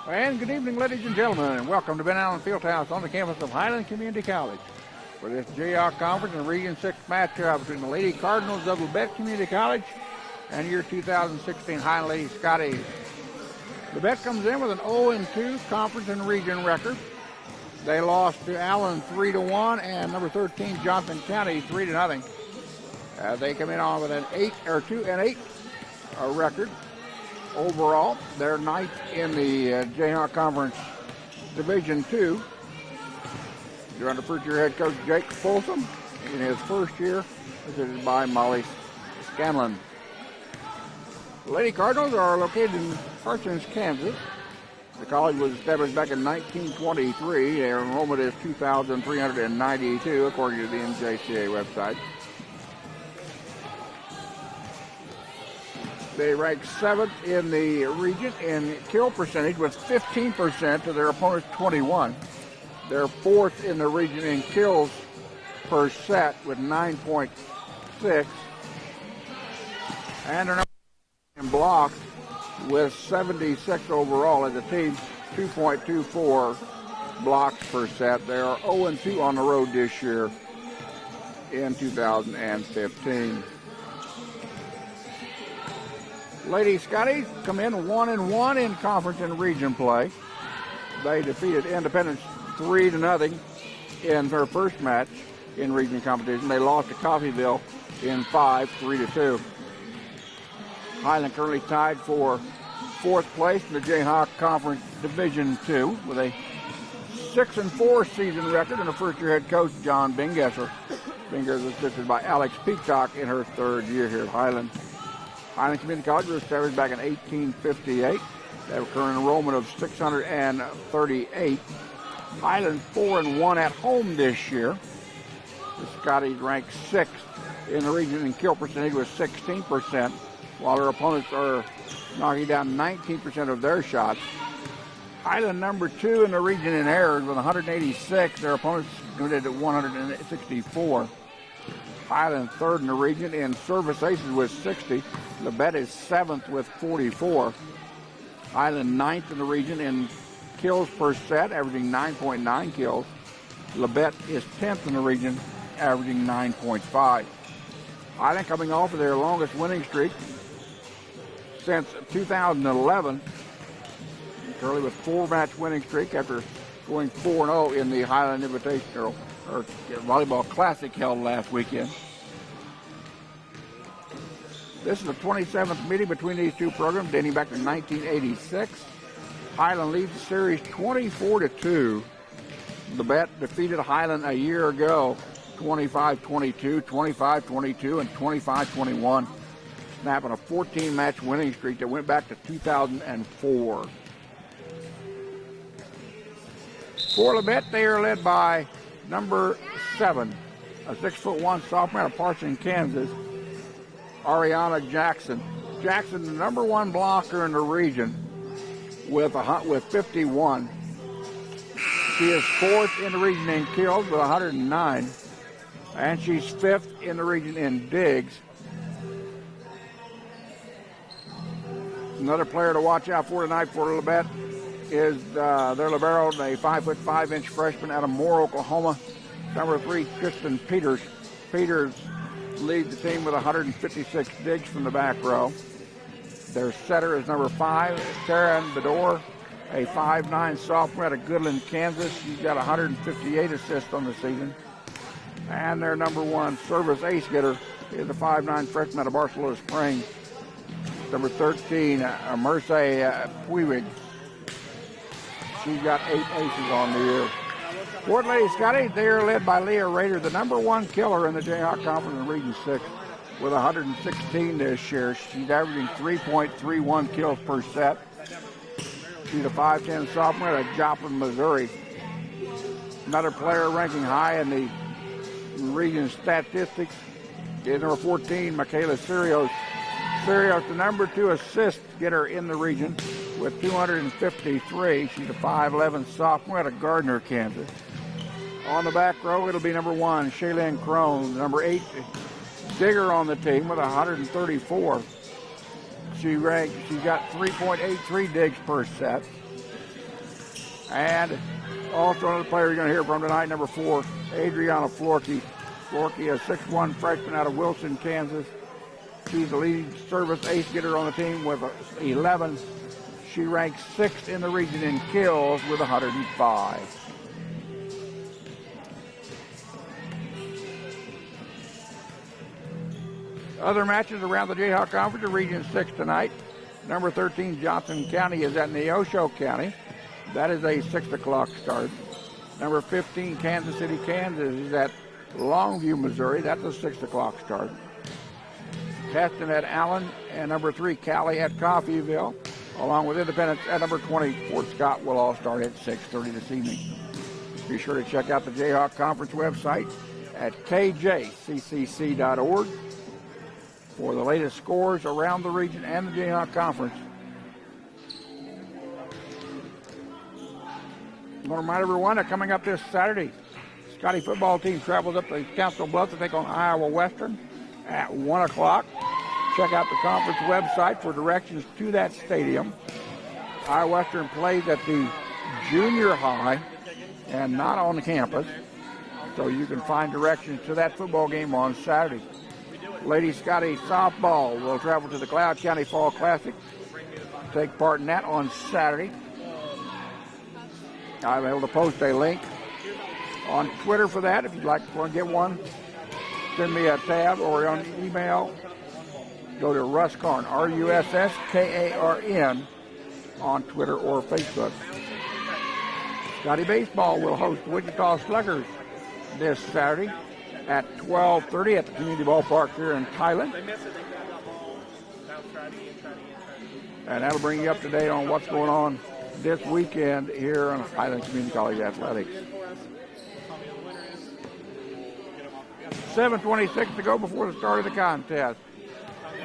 And good evening, ladies and gentlemen, and welcome to Ben Allen Fieldhouse on the campus of Highland Community College for this JR Conference and Region 6 matchup between the Lady Cardinals of Labette Community College and your 2016 Highland Lady Scottie. Labette comes in with an 0-2 conference and region record. They lost to Allen 3-1 and number 13 Johnson County 3-0. They come in on with an 2-8 record. Overall, they're ninth in the Jayhawk Conference Division 2. You're under first-year head coach Jake Folsom in his first year, visited by Molly Scanlon. The Lady Cardinals are located in Parsons, Kansas. The college was established back in 1923. Their enrollment is 2,392, according to the NJCA website. They rank 7th in the region in kill percentage with 15% to their opponent's 21. They're 4th in the region in kills per set with 9.6. And they're number in blocks with 76 overall as a team, 2.24 blocks per set. They are 0-2 on the road this year in 2015. Lady Scottie come in 1-1 in conference and region play. They defeated Independence 3-0 in their first match in region competition. They lost to Coffeyville in 5, 3-2. Highland currently tied for 4th place in the Jayhawk Conference Division 2 with a 6-4 season record and a first-year head coach John Bingesser. Bingesser is assisted by Alex Peacock in her 3rd year here at Highland. Highland Community College was established back in 1858. They have a current enrollment of 638. Highland 4-1 at home this year. The Scotties ranked 6th in the region in kill percentage with 16%, while their opponents are knocking down 19% of their shots. Highland number 2 in the region in errors with 186. Their opponents committed at 164. Highland 3rd in the region in service aces with 60. Labette is 7th with 44. Highland 9th in the region in kills per set, averaging 9.9 kills. Labette is 10th in the region, averaging 9.5. Highland coming off of their longest winning streak since 2011. Currently with 4-match winning streak after going 4-0 in the Highland Invitational or Volleyball Classic held last weekend. This is the 27th meeting between these two programs dating back to 1986. Highland leads the series 24-2. Labette defeated Highland a year ago, 25-22, 25-22, and 25-21, snapping a 14-match winning streak that went back to 2004. For Labette, they are led by number 7, a 6'1" sophomore out of Parsons, Kansas, Ariana Jackson. Jackson, the number 1 blocker in the region with 51. She is 4th in the region in kills with 109, and she's 5th in the region in digs. Another player to watch out for tonight for Labette is their libero, a 5'5" freshman out of Moore, Oklahoma, number 3, Kristen Peters. Peters leads the team with 156 digs from the back row. Their setter is number 5, Sarah Bedore, a 5'9" sophomore out of Goodland, Kansas. She's got 158 assists on the season. And their number 1 service ace getter is a 5'9" freshman out of Barcelona Springs, number 13, Merce Puig. She's got 8 aces on the year. Fort Lady Scottie, they are led by Leah Rader, the number 1 killer in the Jayhawk Conference in Region 6 with 116 this year. She's averaging 3.31 kills per set. She's a 5'10" sophomore out of Joplin, Missouri. Another player ranking high in the region statistics is number 14, Michaela Sirios. Sirios, the number 2 assist getter in the region with 253. She's a 5'11" sophomore out of Gardner, Kansas. On the back row, it'll be number 1, Shaylin Crone, number 8 digger on the team with 134. She's got 3.83 digs per set. And also another player you're going to hear from tonight, number 4, Adriana Florkey. Florkey, a 6'1" freshman out of Wilson, Kansas. She's the leading service ace getter on the team with 11. She ranks 6th in the region in kills with 105. Other matches around the Jayhawk Conference are Region 6 tonight. Number 13, Johnson County, is at Neosho County. That is a 6 o'clock start. Number 15, Kansas City, Kansas, is at Longview, Missouri. That's a 6 o'clock start. Teston at Allen, and number 3, Cali at Coffeyville, along with Independence at number 20, Fort Scott, will all start at 6:30 this evening. Be sure to check out the Jayhawk Conference website at KJCCC.org for the latest scores around the region and the Jayhawk Conference. I want to remind everyone that coming up this Saturday, Scottie football team travels up to Council Bluffs to take on Iowa Western at 1 o'clock. Check out the conference website for directions to that stadium. Iowa Western plays at the junior high and not on the campus, so you can find directions to that football game on Saturday. Lady Scottie softball will travel to the Cloud County Fall Classic. Take part in that on Saturday. I'm able to post a link on Twitter for that. If you'd like to get one, send me a tab or on email. Go to Russ Karn, RUSSKARN, on Twitter or Facebook. Scottie Baseball will host Wichita Sluggers this Saturday at 12:30 at the community ballpark here in Highland. And that'll bring you up to date on what's going on this weekend here on Highland Community College Athletics. 7:26 to go before the start of the contest.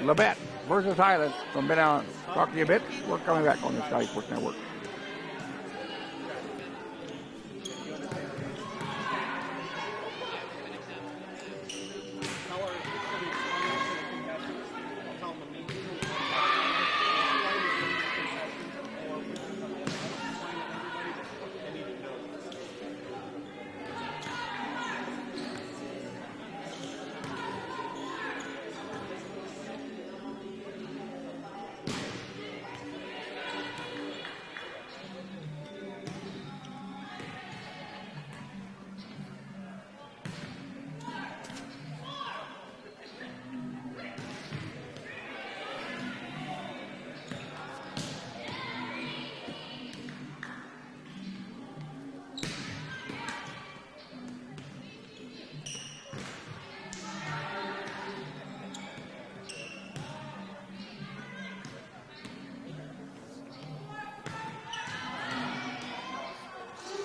Labette versus Highland. From Ben Allen, talk to you a bit. We're coming back on the Scottie Sports Network.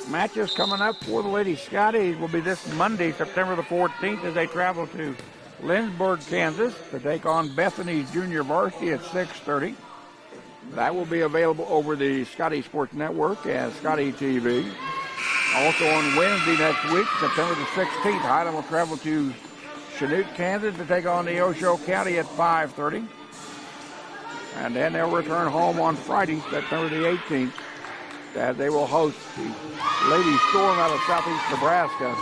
Matches coming up for the Lady Scotties will be this Monday, September the 14th, as they travel to Lindsborg, Kansas, to take on Bethany's Junior Varsity at 6:30. That will be available over the Scottie Sports Network and Scottie TV. Also on Wednesday next week, September the 16th, Highland will travel to Chanute, Kansas, to take on Neosho County at 5:30. And then they'll return home on Friday, September the 18th, as they will host the Ladies Storm out of southeast Nebraska.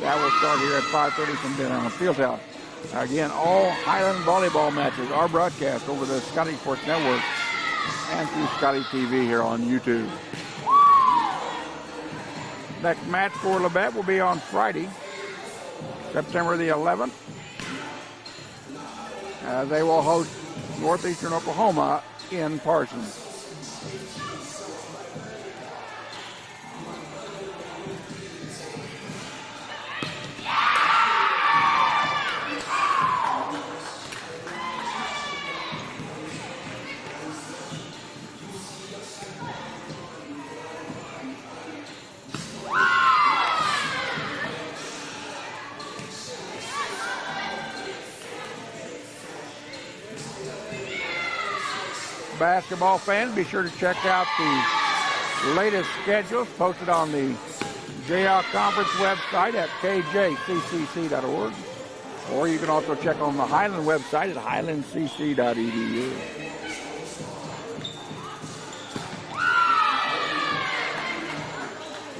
That will start here at 5:30 from Ben Allen Fieldhouse. Again, all Highland volleyball matches are broadcast over the Scottie Sports Network and through Scottie TV here on YouTube. Next match for Labette will be on Friday, September the 11th. They will host Northeastern Oklahoma in Parsons. Basketball fans, be sure to check out the latest schedules posted on the Jayhawk Conference website at kjccc.org, or you can also check on the Highland website at highlandcc.edu.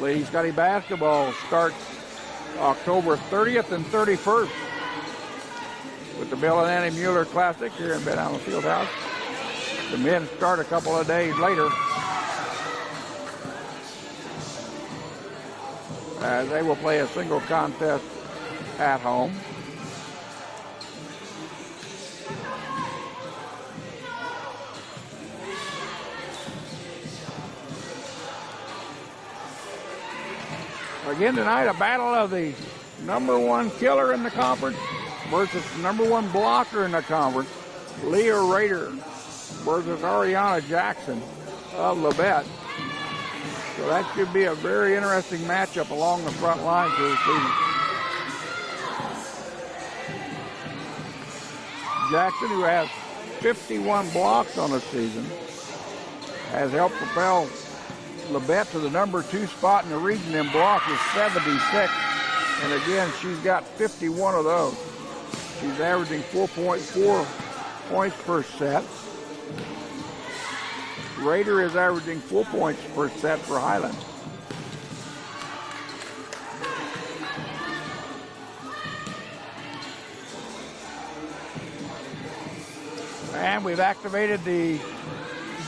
Lady Scottie basketball starts October 30th and 31st with the Bill and Annie Mueller Classic here in Baida Fieldhouse. The men start a couple of days later. They will play a single contest at home. Again tonight, a battle of the number one killer in the conference versus the number one blocker in the conference, Leah Rader versus Ariana Jackson of Labette. So that should be a very interesting matchup along the front lines of the season. Jackson, who has 51 blocks on the season, has helped propel Labette to the number 2 spot in the region in blocks with 76. And again, she's got 51 of those. She's averaging 4.4 points per set. Rader is averaging 4 points per set for Highland. And we've activated the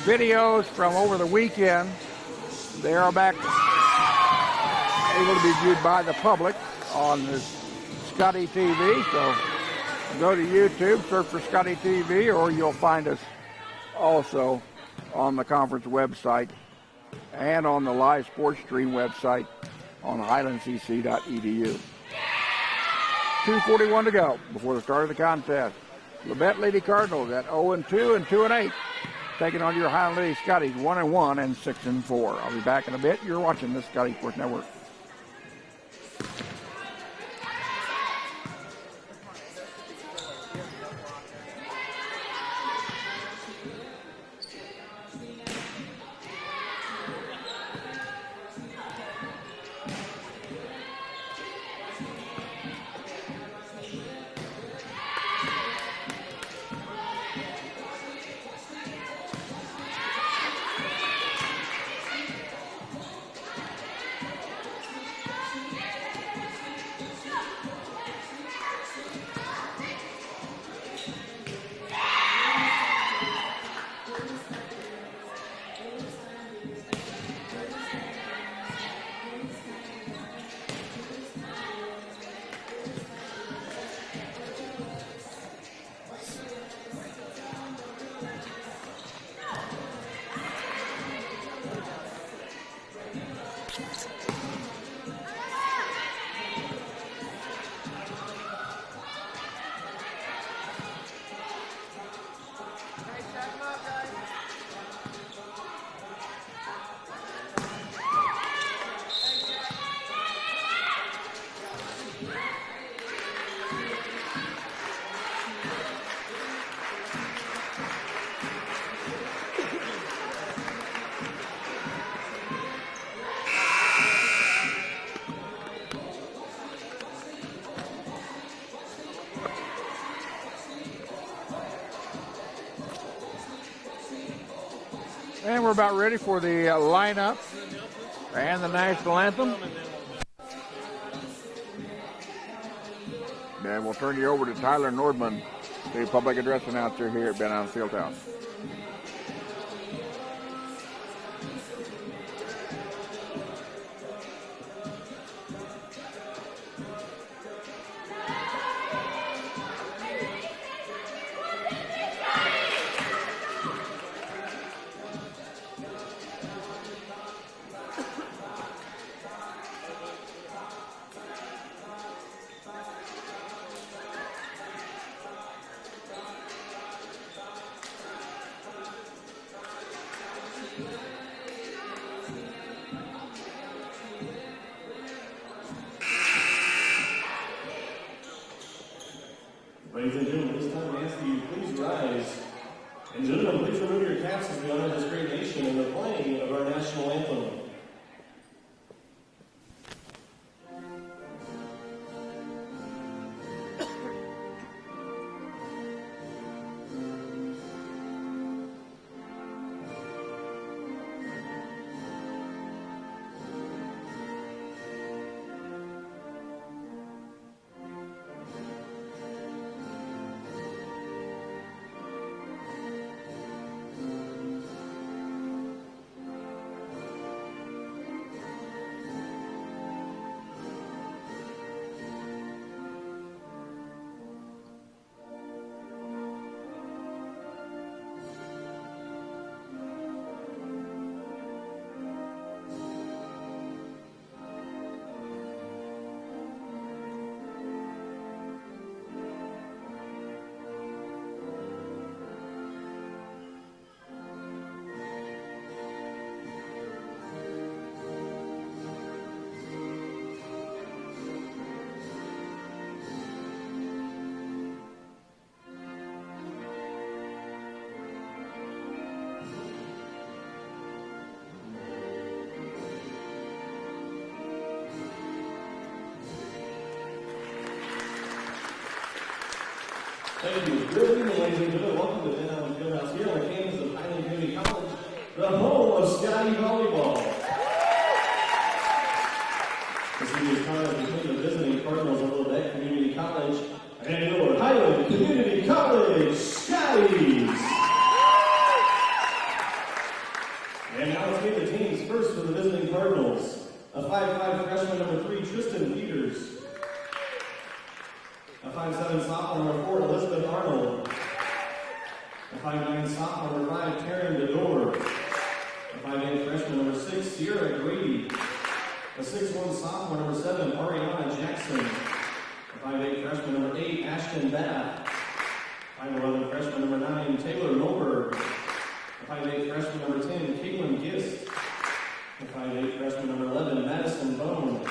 videos from over the weekend. They are back able to be viewed by the public on the Scottie TV. So go to YouTube, search for Scottie TV, or you'll find us also on the conference website and on the live sports stream website on highlandcc.edu. 2:41 to go before the start of the contest. Labette Lady Cardinals at 0-2 and 2-8. Taking on your Highland Lady Scotties 1-1 and 6-4. I'll be back in a bit. You're watching the Scottie Sports Network. And we're about ready for the lineup and the national anthem. And we'll turn you over to Tyler Nordman, the public address announcer here at Baida Fieldhouse. Ladies and gentlemen, this time I ask that you please rise. And gentlemen, please remove your caps as we honor this great nation in the playing of our national anthem. Thank you. Good evening, ladies and gentlemen. Welcome to Fieldhouse here on the campus of Highland Community College, the home of Scottie Volleyball. This evening's contest between the visiting Cardinals of Labette Community College and your Highland Community College Scotties. And now let's meet the teams. First for the visiting Cardinals, a 5'5" freshman number 3, Tristan Peters. A 5'7" sophomore number 4, Elizabeth Arnold. A 5'9" sophomore number 5, Taryn Bedore. A 5'8" freshman number 6, Sierra Grady. A 6'1" sophomore number 7, Ariana Jackson. A 5'8" freshman number 8, Ashton Bath. 5'11" freshman number 9, Taylor Milberg. A 5'8" freshman number 10, Caitlin Gist. A 5'8" freshman number 11, Madison Bone.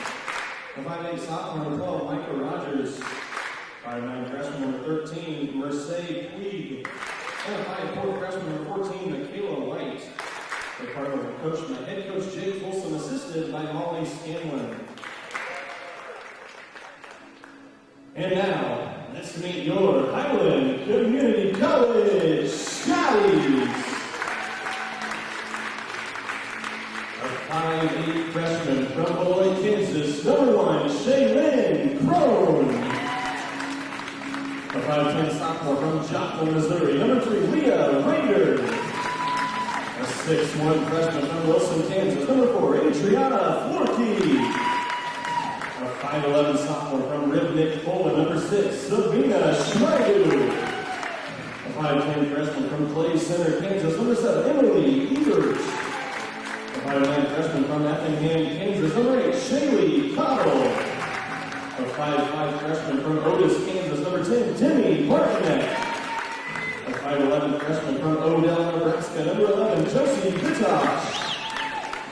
A 5'8" sophomore number 12, Micah Rogers. 5'9" freshman number 13, Mercedes Puig. And a 5'4" freshman number 14, Michaela White. The Cardinals are coached by head coach Jake Folsom, assisted by Molly Scanlon. And now, let's meet your Highland Community College Scotties. A 5'8" freshman from Beloit, Kansas, number 1, Shaylin Crone. A 5'10" sophomore from Joplin, Missouri, number 3, Leah Rader. A 6'1" freshman from Wilson, Kansas, number 4, Adriana Florkey. A 5'11" sophomore from Ribnick, Poland, number 6, Sabina Schmeidu. A 5'10" freshman from Clay Center, Kansas, number 7, Emily Ebert. A 5'9" freshman from Effingham, Kansas, number 8, Shaylee Cottle. A 5'5" freshman from Otis, Kansas, number 10, Timmy Martinek. A 5'11" freshman from Odell, Nebraska, number 11, Josie Vitosh.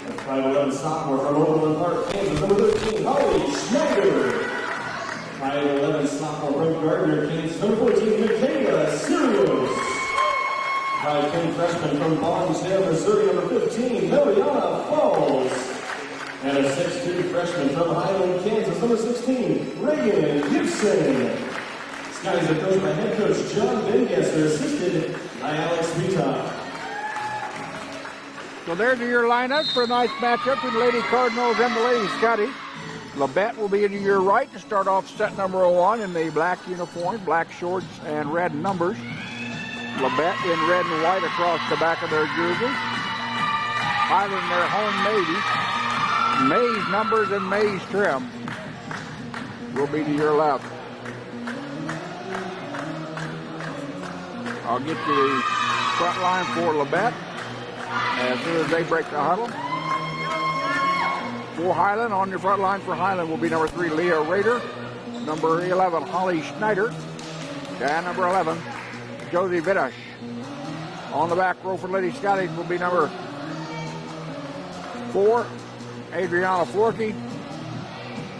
A 5'11" sophomore from Overland Park, Kansas, number 13, Holly Schneider. A 5'11" sophomore from Gardner, Kansas, number 14, Michaela Sirios. A 5'10" freshman from Bonsdale, Missouri, number 15, Mariana Falls. And a 6'2" freshman from Highland, Kansas, number 16, Reagan Gibson. Scotties are coached by head coach John Bengesser, assisted by Alex Vita. So there's your lineup for a nice matchup between the Lady Cardinals and the Lady Scotties. Labette will be to your right to start off set number 1 in the black uniform, black shorts, and red numbers. Labette in red and white across the back of their jerseys. Highland their home maize numbers and maize trim will be to your left. I'll get you the front line for Labette as soon as they break the huddle. For Highland, on your front line for Highland will be number 3, Leah Rader, number 11, Holly Schneider, and number 11, Josie Vitosh. On the back row for Lady Scotties will be number 4, Adriana Florkey,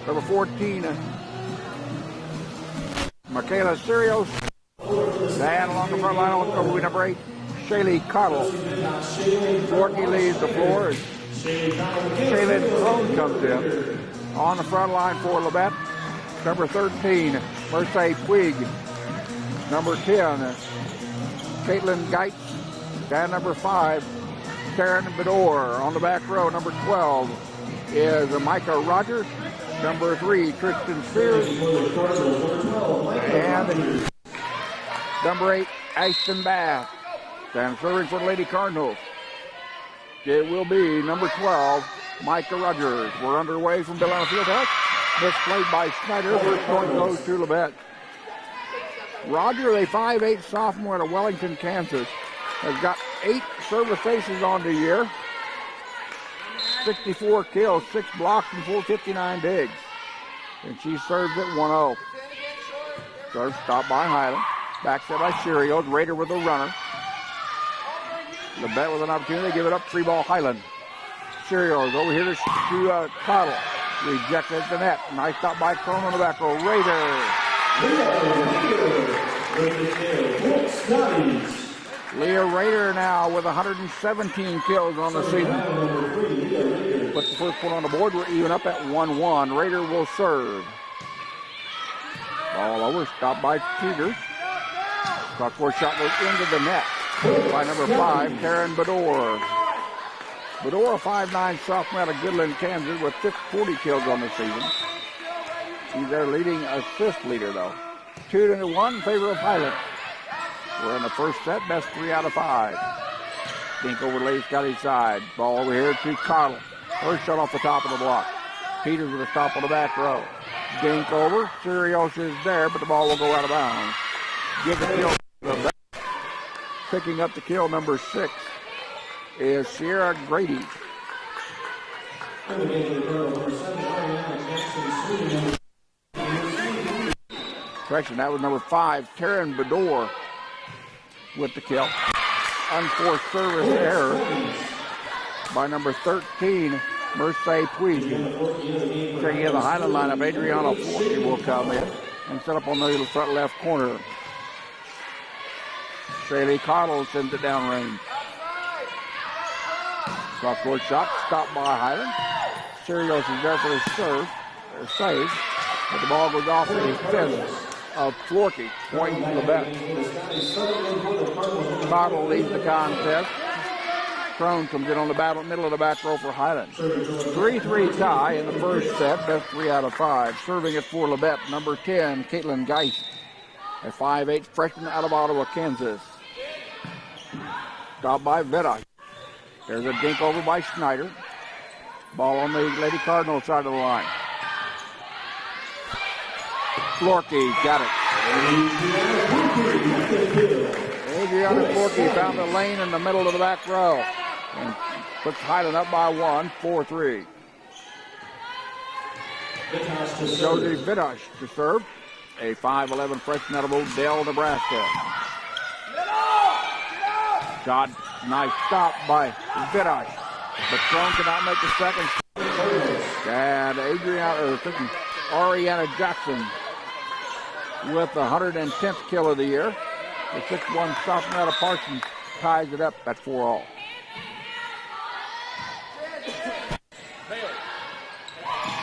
number 14, Michaela Sirios, and along the front line will be number 8, Shaylee Cottle. Florkey leaves the floor as Shaylin Crone comes in. On the front line for Labette, number 13, Mercedes Puig, number 10, Caitlin Geitz, and number 5, Taryn Bedore. On the back row, number 12 is Micah Rogers, number 3, Tristan Spears, and number 8, Ashton Bath. And serving for the Lady Cardinals, it will be number 12, Micah Rogers. We're underway from Bill Fieldhouse. Misplayed by Schneider. First point goes to Labette. Roger, a 5'8" sophomore out of Wellington, Kansas, has got 8 service aces on the year, 64 kills, 6 blocks, and 459 digs. And she serves at 1-0. Serve stopped by Highland. Back set by Sirios. Rader with a runner. Labette with an opportunity to give it up. 3-ball Highland. Sirios over here to Cottle. Rejected at the net. Nice stop by Crone on the back row. Rader. Leah Rader now with 117 kills on the season. Put the first one on the board. We're even up at 1-1. Rader will serve. Ball over. Stopped by Peter. Cross-court shot goes into the net by number 5, Karen Bador. Bador, a 5'9" sophomore out of Goodland, Kansas, with 40 kills on the season. He's their leading assist leader, though. 2-1 in favor of Highland. We're in the first set, best 3 out of 5. Dink over Lady Scottie side. Ball over here to Cottle. First shot off the top of the block. Peters with a stop on the back row. Dink over. Sirios is there, but the ball will go out of bounds. Give the kill to the back. Picking up the kill, number 6, is Sierra Grady. Correction, that was number 5, Karen Bador, with the kill. Unforced service error by number 13, Mercedes Puig. Checking in the Highland lineup, Adriana Forky will come in and set up on the front left corner. Shaylee Cottle sends it down range. Cross-court shot, stopped by Highland. Sirios is there for his save, but the ball goes off the fist of Florkey, point to Labette. Cottle leads the contest. Crone comes in on the middle of the back row for Highland. 3-3 tie in the first set, best 3 out of 5. Serving it for Labette, number 10, Caitlin Geist, a 5'8" freshman out of Ottawa, Kansas. Stopped by Veda. There's a dink over by Schneider. Ball on the Lady Cardinal side of the line. Florkey got it. Adriana Florkey found the lane in the middle of the back row and puts Highland up by 1, 4-3. Josie Vidash to serve, a 5'11" freshman out of Odell, Nebraska. Shot, nice stop by Vidash, but Crone cannot make the second. And Ariana Jackson with the 110th kill of the year. The 6'1" sophomore out of Parsons ties it up at 4-all.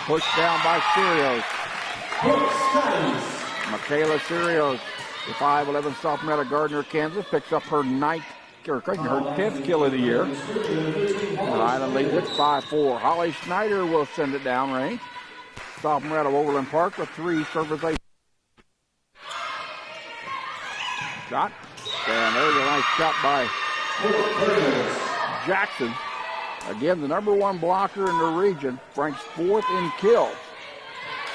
Pushed down by Sirios. Michaela Sirios, the 5'11" sophomore out of Gardner, Kansas, picks up her 10th kill of the year. Highland leads it 5-4. Holly Schneider will send it down range. Sophomore out of Overland Park with 3 service aces. Shot. And there's a nice shot by Jackson. Again, the number 1 blocker in the region, ranks 4th in kills.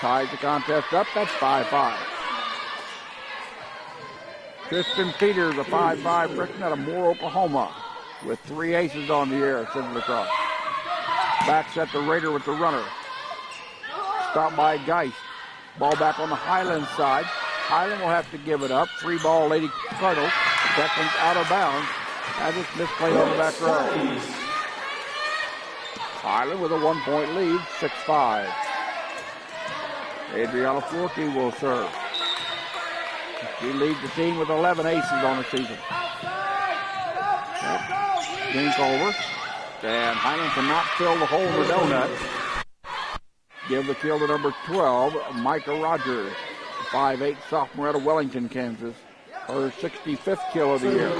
Ties the contest up. That's 5-5. Kristen Peters, a 5'5" freshman out of Moore, Oklahoma, with 3 aces on the air, sends it across. Back set to Rader with the runner. Stopped by Geist. Ball back on the Highland side. Highland will have to give it up. 3-ball Lady Cardinal. That one's out of bounds as it's misplayed on the back row. Highland with a 1-point lead, 6-5. Adriana Florkey will serve. She leads the team with 11 aces on the season. Dink over. And Highland cannot fill the hole in the donut. Give the kill to number 12, Micah Rogers, 5'8" sophomore out of Wellington, Kansas. Her 65th kill of the year.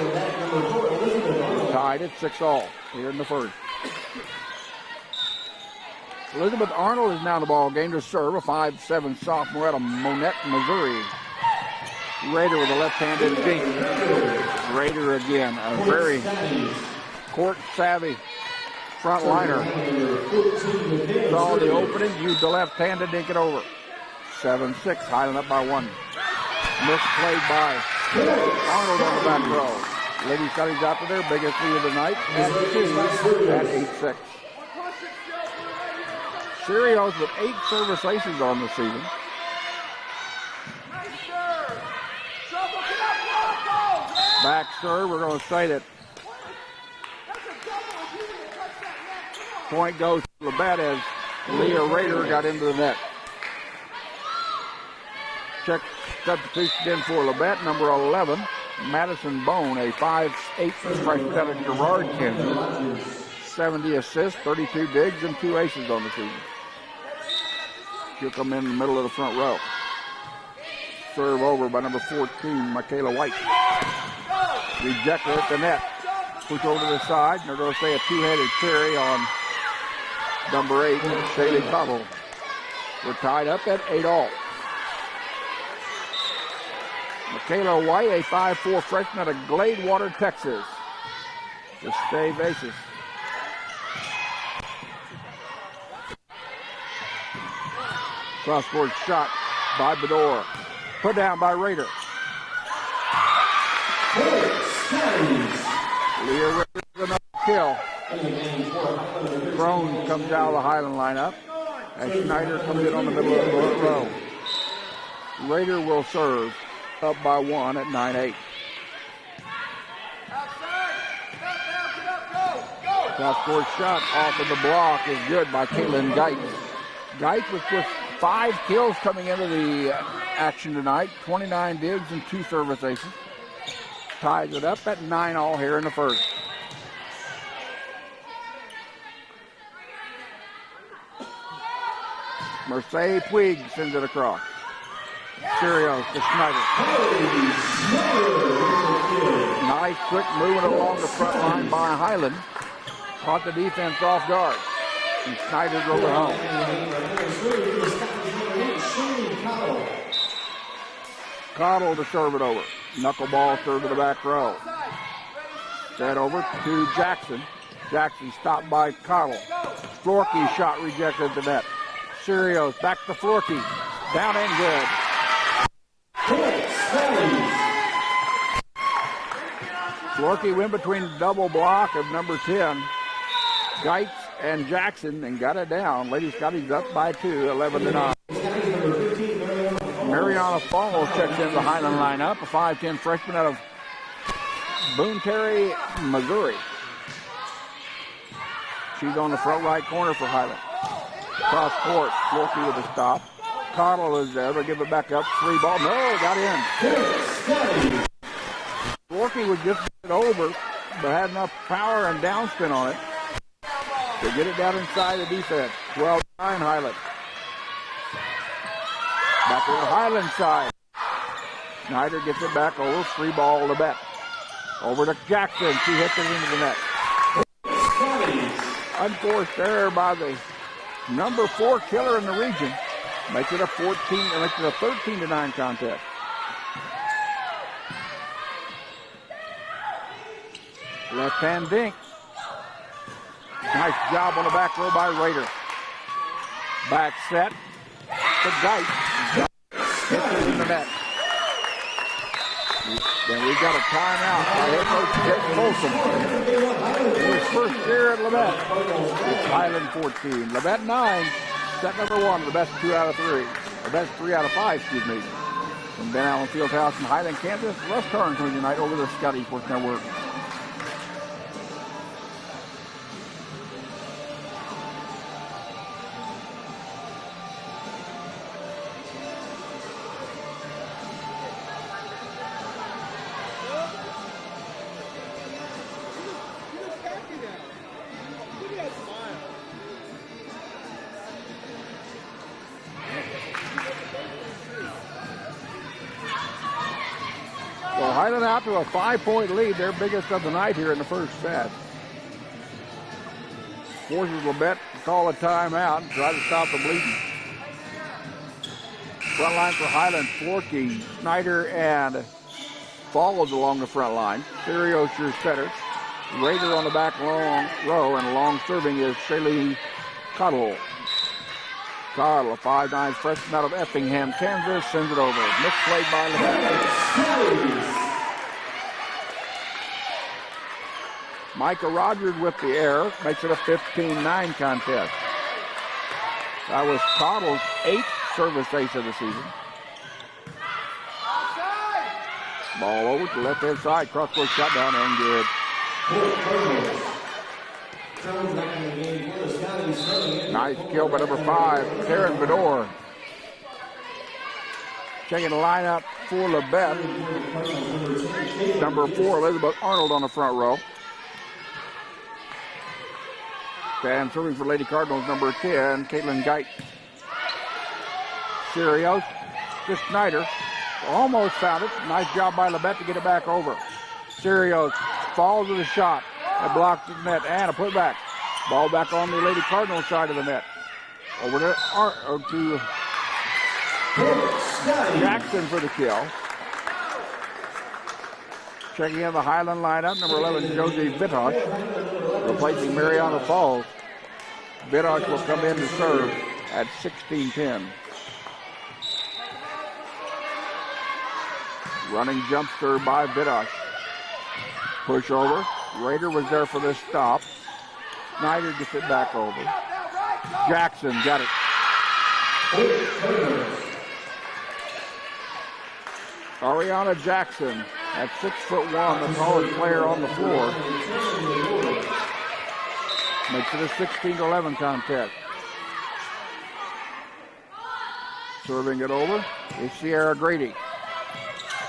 Tied at 6-all here in the first. Elizabeth Arnold is now in the ball game to serve, a 5'7" sophomore out of Monette, Missouri. Rader with a left-handed dink. Rader again, a very court-savvy front liner. Saw the opening, used the left-handed, dink it over. 7-6, Highland up by 1. Misplayed by Arnold on the back row. Lady Scottie's out to their biggest lead of the night at 2 at 8-6. Sirios with 8 service aces on the season. Back serve, we're going to say that point goes to Labette as Leah Rader got into the net. Check substitution in for Labette, number 11, Madison Bone, a 5'8" freshman out of Girard, Kansas. 70 assists, 32 digs, and 2 aces on the season. She'll come in the middle of the front row. Serve over by number 14, Michaela White. Rejected at the net. Push over to the side, and they're going to say a two-handed carry on number 8, Shaylee Cottle. We're tied up at 8-all. Michaela White, a 5'4" freshman out of Gladewater, Texas. The stay basis. Cross-court shot by Bedore. Put down by Rader. Leah Rader with another kill. Crone comes out of the Highland lineup as Schneider comes in on the middle of the row. Rader will serve up by 1 at 9-8. Cross-court shot off of the block is good by Caitlin Geitz. Geitz with just 5 kills coming into the action tonight. 29 digs and 2 service aces. Ties it up at 9-all here in the first. Mercedes Puig sends it across. Sirios to Schneider. Nice quick movement along the front line by Highland. Caught the defense off guard. And Schneider drove it home. Cottle to serve it over. Knuckleball serve to the back row. Set over to Jackson. Jackson stopped by Cottle. Florkey shot rejected at the net. Sirios back to Florkey. Down and good. Florkey went between the double block of number 10, Geitz and Jackson, and got it down. Lady Scotty's up by 2, 11-9. Mariana Falls checks in the Highland lineup, a 5'10" freshman out of Boone Terry, Missouri. She's on the front right corner for Highland. Cross court, Florkey with a stop. Cottle is there. They'll give it back up. 3 ball. No, got in. Florkey would just get it over, but had enough power and downspin on it to get it down inside the defense. 12-9 Highland. Back to the Highland side. Schneider gets it back over. 3 ball Labette. Over to Jackson. She hits it into the net. Unforced error by the number 4 killer in the region. Makes it a 13-9 contest. Left hand dink. Nice job on the back row by Rader. Back set to Geitz. Hits it in the net. Then we've got a timeout by head coach Jake Folsom. His first year at Labette. It's Highland 14. Labette 9. Set number 1, the best 2 out of 3. The best 3 out of 5, excuse me. From Ben Allen Fieldhouse in Highland, Kansas, Russ Karn coming tonight over the Scottie Sports Network. Highland out to a 5-point lead, their biggest of the night here in the first set. Forces Labette to call a timeout and try to stop the bleeding. Front line for Highland, Florkey, Schneider, and Falls along the front line. Sirios your setter. Rader on the back long row, and long serving is Shaylee Cottle. Cottle, a 5'9" freshman out of Effingham, Kansas, sends it over. Misplayed by Labette. Micah Rogers with the error, makes it a 15-9 contest. That was Cottle's 8th service ace of the season. Ball over to the left-hand side, cross-court shot down and good. Nice kill by number 5, Karen Bedore. Checking the lineup for Labette. Number 4, Elizabeth Arnold on the front row. And serving for Lady Cardinals, number 10, Caitlin Geitz. Sirios to Schneider. Almost found it. Nice job by Labette to get it back over. Sirios falls with a shot. That blocks the net and a putback. Ball back on the Lady Cardinal side of the net. Over to Jackson for the kill. Checking in the Highland lineup, number 11, Josie Vitosh, replacing Mariana Falls. Vitosh will come in to serve at 16-10. Running jump serve by Vitosh. Push over. Rader was there for this stop. Snyder gets it back over. Jackson got it. Ariana Jackson at 6'1", the tallest player on the floor. Makes it a 16-11 contest. Serving it over is Sierra Grady.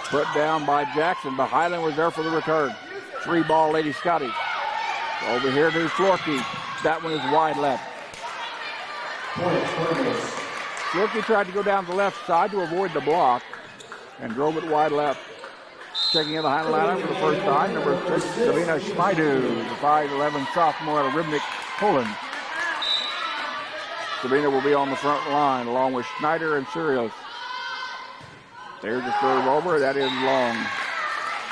Put down by Jackson, but Highland was there for the return. 3-ball Lady Scottie. Over here to Florkey. That one is wide left. Florkey tried to go down the left side to avoid the block and drove it wide left. Checking in the Highland lineup for the first time, number 6, Sabina Schmeidu, the 5'11" sophomore out of Ribnik, Poland. Sabina will be on the front line along with Schneider and Sirios. There's the serve over. That is long.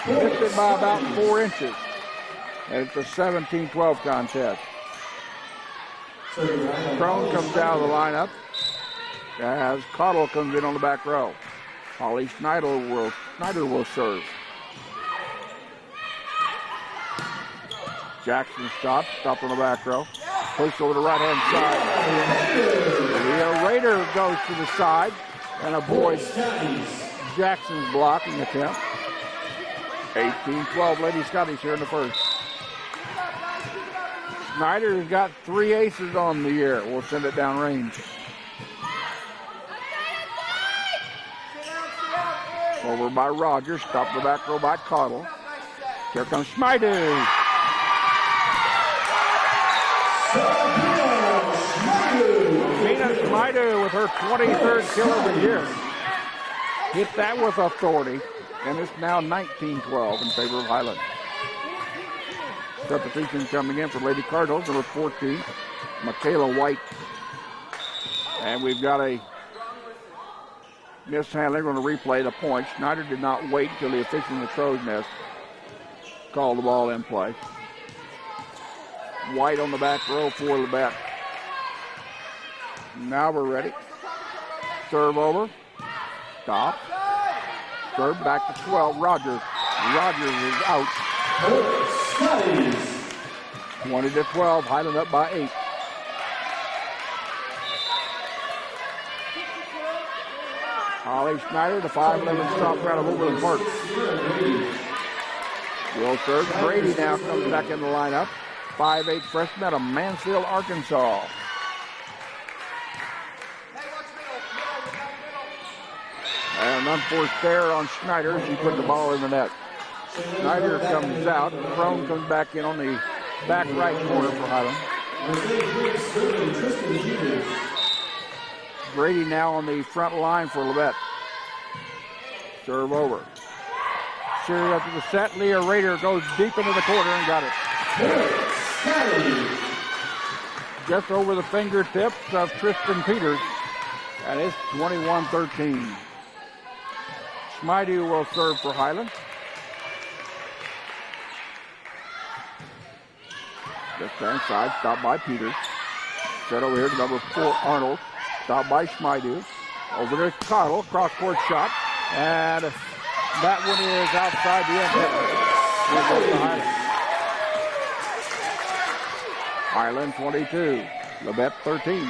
Missed it by about 4 inches. And it's a 17-12 contest. Crone comes out of the lineup as Cottle comes in on the back row. Holly Schneider will serve. Jackson stopped on the back row. Push over the right-hand side. Leah Rader goes to the side and avoids Jackson's blocking attempt. 18-12 Lady Scotties here in the first. Snyder's got 3 aces on the year. We'll send it down range. Over by Rogers. Stopped the back row by Cottle. Here comes Schmeidu. Mina Schmeidu with her 23rd kill of the year. Hit that with authority, and it's now 19-12 in favor of Highland. Substitution coming in for Lady Cardinals, number 14, Michaela White. And we've got a mishandling. We're going to replay the point. Schneider did not wait until the official in the crow's nest called the ball in play. White on the back row for Labette. Now we're ready. Serve over. Stop. Serve back to 12. Rogers. Rogers is out. 20-12. Highland up by 8. Holly Schneider, the 5'11" sophomore out of Overland Park. Will serve. Grady now comes back in the lineup. 5'8" freshman out of Mansfield, Arkansas. And an unforced error on Schneider. She put the ball in the net. Schneider comes out. Crone comes back in on the back right corner for Highland. Grady now on the front line for Labette. Serve over. Siri up to the set. Leah Rader goes deep into the corner and got it. Just over the fingertips of Tristan Peters. And it's 21-13. Schmeidu will serve for Highland. Just inside, stopped by Peters. Set over here to number 4, Arnold. Stopped by Schmeidu. Over to Cottle, cross-court shot. And that one is outside the end. Highland 22, Labette 13.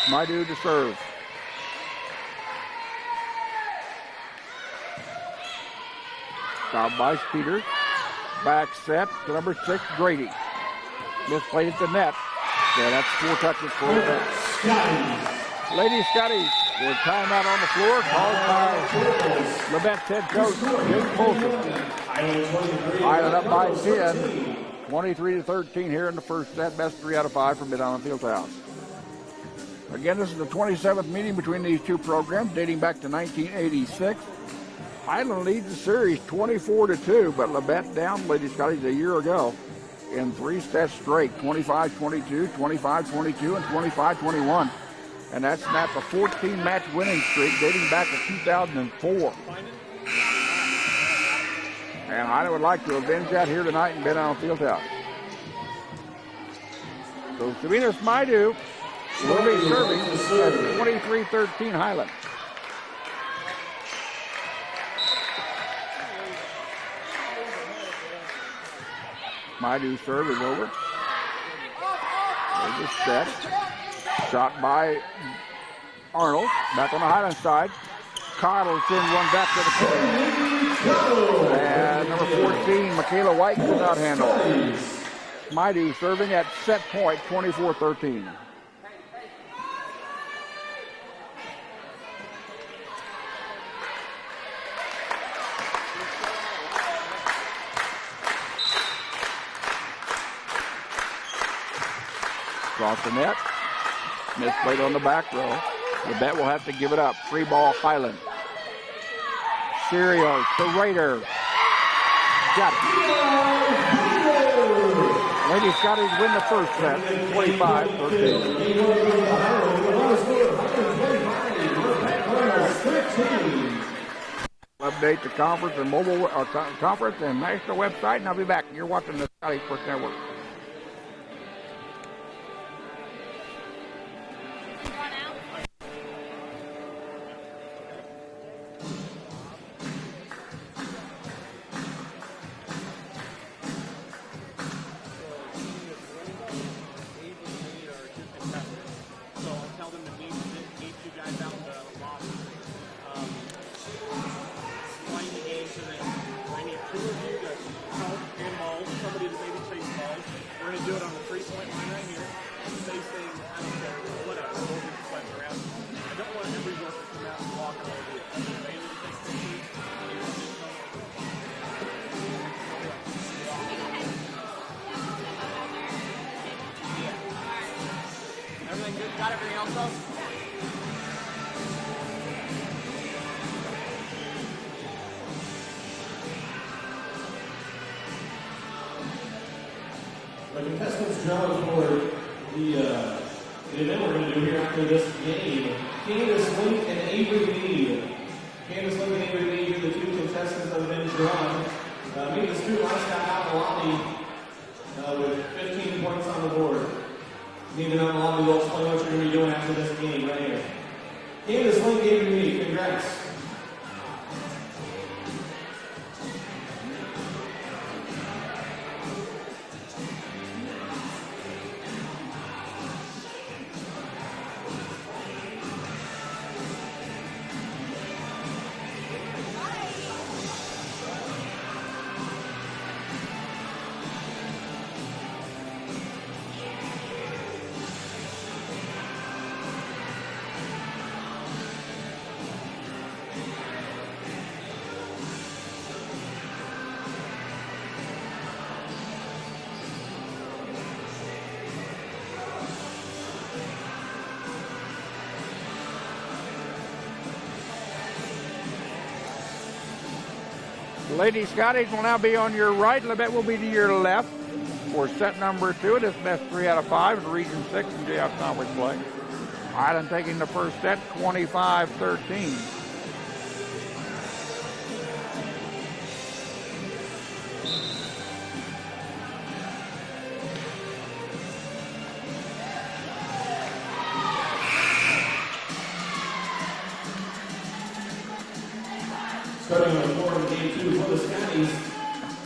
Schmeidu to serve. Stopped by Peters. Back set to number 6, Grady. Misplayed at the net. Yeah, that's 4 touches for Labette. Lady Scottie with timeout on the floor called by Labette's head coach, Jake Folsom. Highland up by 10, 23-13 here in the first set. Best 3 out of 5 for Mid-Island Fieldhouse. Again, this is the 27th meeting between these two programs, dating back to 1986. Highland leads the series 24-2, but Labette down Lady Scotties a year ago in 3 sets straight, 25-22, 25-22, and 25-21. And that snapped a 14-match winning streak dating back to 2004. And Highland would like to avenge that here tonight and bet on Fieldhouse. So Sabina Smaidu will be serving at 23-13 Highland. Smaidu's serve is over. There's a set. Shot by Arnold. Back on the Highland side. Coddles in one back to the court. And number 14, Michaela White could not handle. Smaidu serving at set point, 24-13. Across the net. Misplayed on the back row. Labette will have to give it up. Free ball, Highland. Serios to Raider. Got it. Lady Scotties win the first set, 25-13. Update the conference and mobile conference and national website, and I'll be back. You're watching the Scottie Sports Network. The contestants drawn for the event we're going to do here after this game. Candace Link and Avery Mead. Candace Link and Avery Mead are the two contestants that have been drawn. Mead the student last got out in the lobby with 15 points on the board. Mead and on the lobby will explain what you're going to be doing after this game right here. Candace Link, Avery Mead, congrats. Lady Scotties will now be on your right. Labette will be to your left for set number 2. It is best 3 out of 5 in Region 6 in JF Conference play. Highland taking the first set, 25-13. Starting on the floor in game 2 for the Scotties,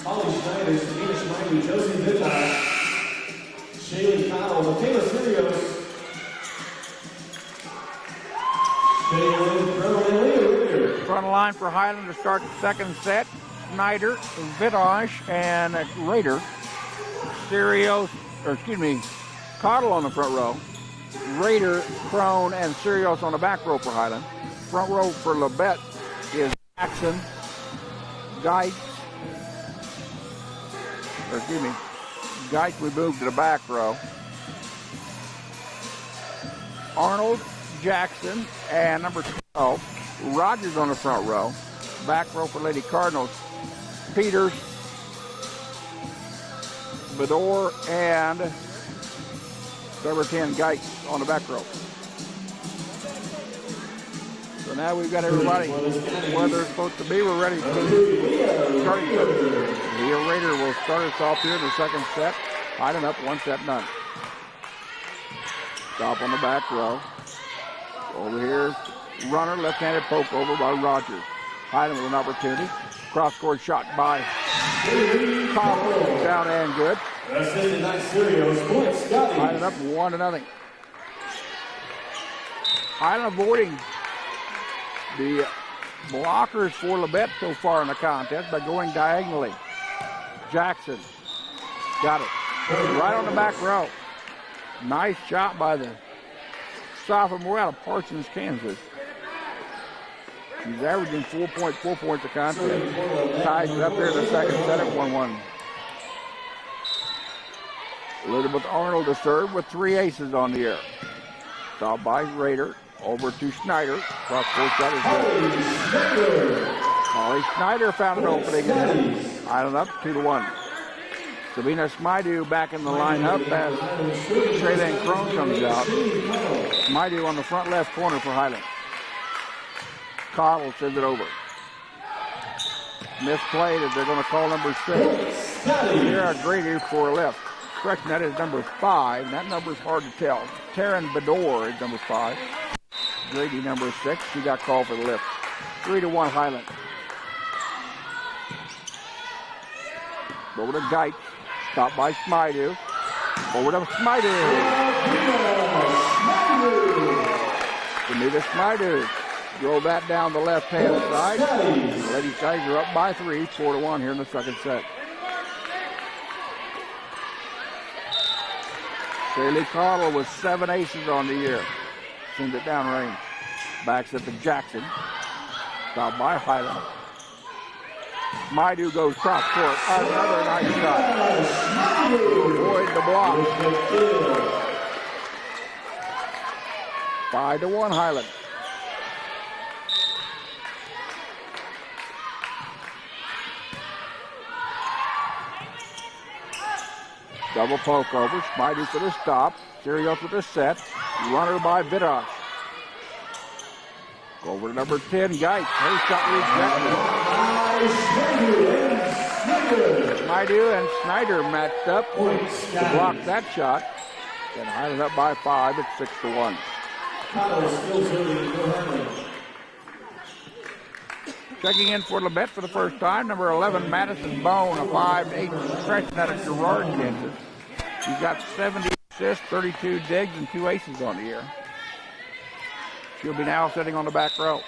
Holly Schneider, Sabina Schmeidy, Josie Vittar, Shaylee Cottle, Michaela Serios, Shaylee Crown, and Leah Ritter. Front line for Highland to start the second set. Schneider, Vittosh, and Raider. Cottle on the front row. Raider, Crone, and Serios on the back row for Highland. Front row for Labette is Jackson, Geitz we moved to the back row. Arnold, Jackson, and number 12, Rogers on the front row. Back row for Lady Cardinals. Peters, Bedore, and number 10, Geitz on the back row. So now we've got everybody where they're supposed to be. We're ready for the starting set. Leo Raider will start us off here in the second set. Highland up 1-0. Stop on the back row. Over here, runner, left-handed poke over by Rogers. Highland with an opportunity. Cross-court shot by Cottle, down and good. Highland up 1-0. Highland avoiding the blockers for Labette so far in the contest by going diagonally. Jackson got it right on the back row. Nice shot by the sophomore out of Parsons, Kansas. He's averaging 4.4 points a contest. Ties it up there in the second set at 1-1. Elizabeth Arnold to serve with 3 aces on the air. Stopped by Raider. Over to Schneider. Cross-court shot is good. Molly Schneider found an opening. Highland up 2-1. Sabina Smaidu back in the lineup as Shaylin Crone comes out. Smaidu on the front left corner for Highland. Cottle sends it over. Misplayed as they're going to call number 6. Here Grady for a left. Correction, that is number 5. That number is hard to tell. Taryn Bedore is number 5. Grady number 6. She got called for the lift. 3-1 Highland. Over to Geitz. Stopped by Smaidu. Over to Smaidu. Anita Smaidu. Drove that down the left-hand side. Lady Tigers are up by 3, 4-1 here in the second set. Shaylee Cottle with 7 aces on the year. Sends it down range. Backs it to Jackson. Stopped by Highland. Maidu goes cross court. Another nice shot. Avoid the block. 5-1 Highland. Double poke over. Smaidu for the stop. Sirius with the set. Runner by Vidosh. Over to number 10, Geitz. Her shot rejected. Smaidu and Snyder matched up to block that shot. And Highland up by 5 at 6-1. Checking in for Labette for the first time, number 11, Madison Bone, a 5'8" freshman out of Girard, Kansas. He's got 70 assists, 32 digs, and 2 aces on the year. She'll be now sitting on the back row.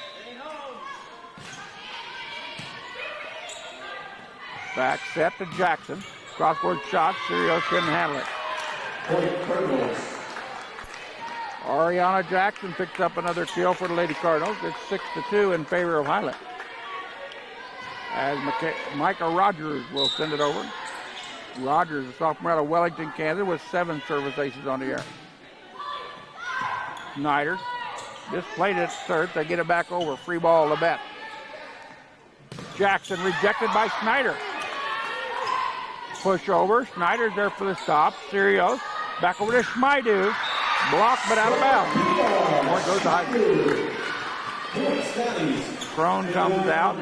Back set to Jackson. Cross-court shot. Sirius couldn't handle it. Ariana Jackson picks up another kill for the Lady Cardinals. It's 6-2 in favor of Highland. As Micah Rogers will send it over. Rogers, a sophomore out of Wellington, Kansas, with 7 service aces on the air. Snyder just played it third. They get it back over. Free ball, Labette. Jackson rejected by Snyder. Push over. Snyder's there for the stop. Sirius back over to Smaidu. Blocked but out of bounds. Point goes to Highland. Crone comes out.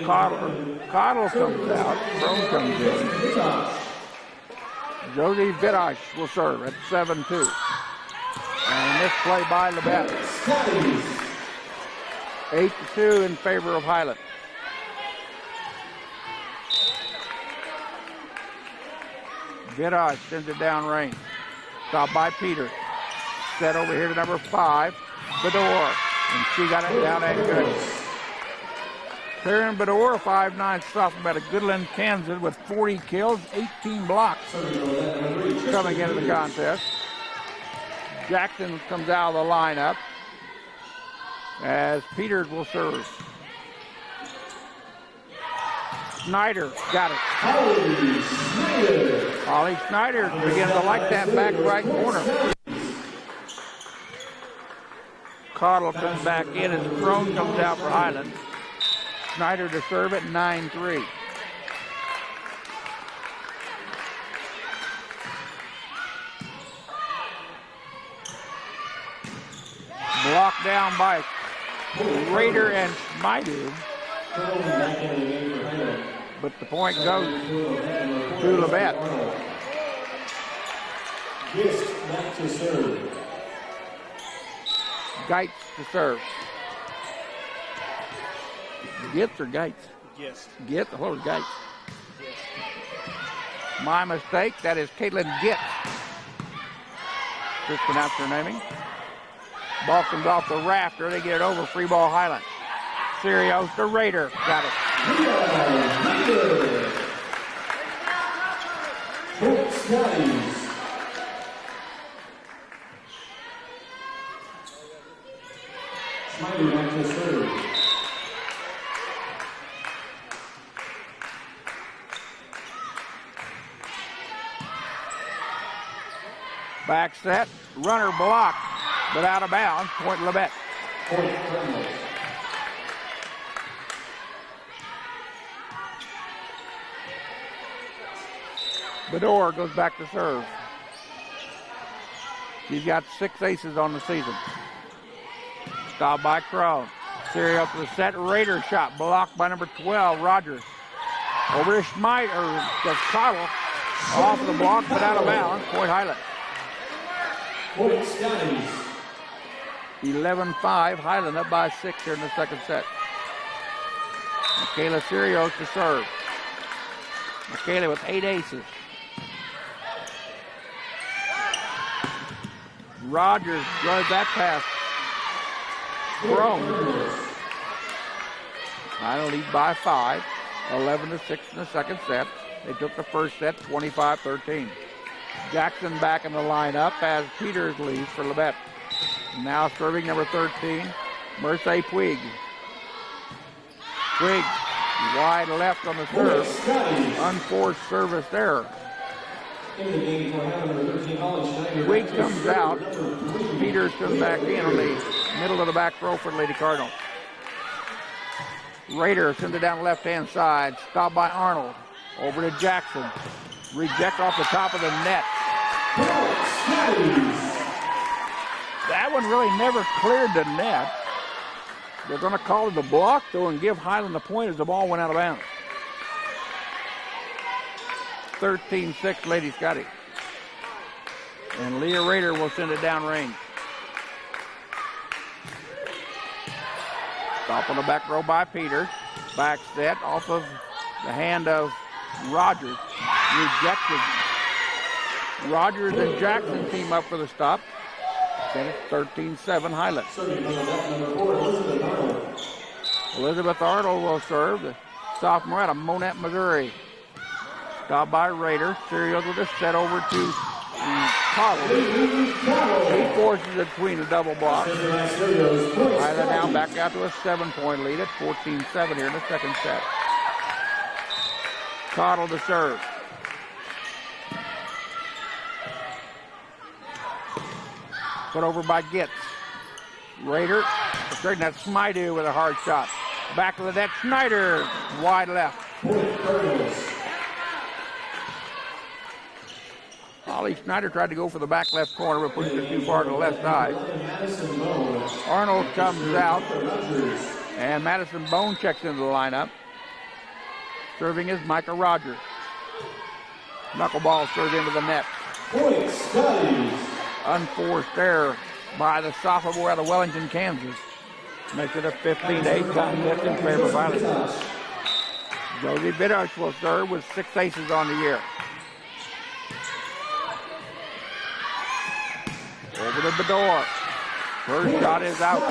Cottle comes out. Crone comes in. Josie Vidosh will serve at 7-2. And this play by Labette. 8-2 in favor of Highland. Vidosh sends it down range. Stopped by Peter. Set over here to number 5, Bedore. And she got it down and good. Taryn Bedore, 5'9" sophomore out of Goodland, Kansas, with 40 kills, 18 blocks coming into the contest. Jackson comes out of the lineup as Peters will serve. Snyder got it. Holly Snyder begins to like that back right corner. Cottle comes back in as Crone comes out for Highland. Snyder to serve at 9-3. Blocked down by Rader and Smydu. But the point goes to Labette. Gist back to serve. Geitz to serve. Gitz or Geitz? Yes. Gitz? Hello, Geitz. Yes. My mistake. That is Caitlin Gitz. Just pronounced her naming. Ball comes off the rafter. They get it over. Free ball Highland. Sirios to Rader. Got it. Scottie. Smiley back to serve. Back set. Runner blocked, but out of bounds. Point Labette. Point Cardinals. Bedore goes back to serve. She's got 6 aces on the season. Stopped by Karn. Serial to the set. Rader shot blocked by number 12, Rogers. Over to Schmidt, or to Cottle. Off the block, but out of bounds. Point Highland. Point Scotties. 11-5. Highland up by 6 here in the second set. Michaela Sirios to serve. Michaela with 8 aces. Rogers drives that pass. Grown. Highland lead by 5. 11-6 in the second set. They took the first set 25-13. Jackson back in the lineup as Peters leaves for Labette. Now serving number 13, Mercedes Puig. Puig wide left on the serve. Unforced service there. Puig comes out. Peters comes back in on the middle of the back row for the Lady Cardinals. Rader sends it down left-hand side. Stopped by Arnold. Over to Jackson. Reject off the top of the net. That one really never cleared the net. They're going to call it a block, though, and give Highland the point as the ball went out of bounds. 13-6, Lady Scottie. And Leah Rader will send it down range. Stop on the back row by Peters. Back set off of the hand of Rogers. Rejected. Rogers and Jackson team up for the stop. Then it's 13-7 Highland. Elizabeth Arnold will serve. The sophomore out of Monette, Missouri. Stopped by Rader. Serial with a set over to Cottle. He forces it between the double block. Highland now back out to a 7-point lead at 14-7 here in the second set. Cottle to serve. Put over by Gitz. Rader, that's Smydu with a hard shot. Back of the net, Schneider, wide left. Holly Schneider tried to go for the back left corner, but pushed it too far to the left side. Arnold comes out, and Madison Bone checks into the lineup. Serving is Micah Rogers. Knuckleball served into the net. Point Scottie. Unforced error by the sophomore out of Wellington, Kansas. Makes it a 15-8 contest in favor of Highland. Josie Bidosh will serve with 6 aces on the year. Over to Bedore. First shot is out.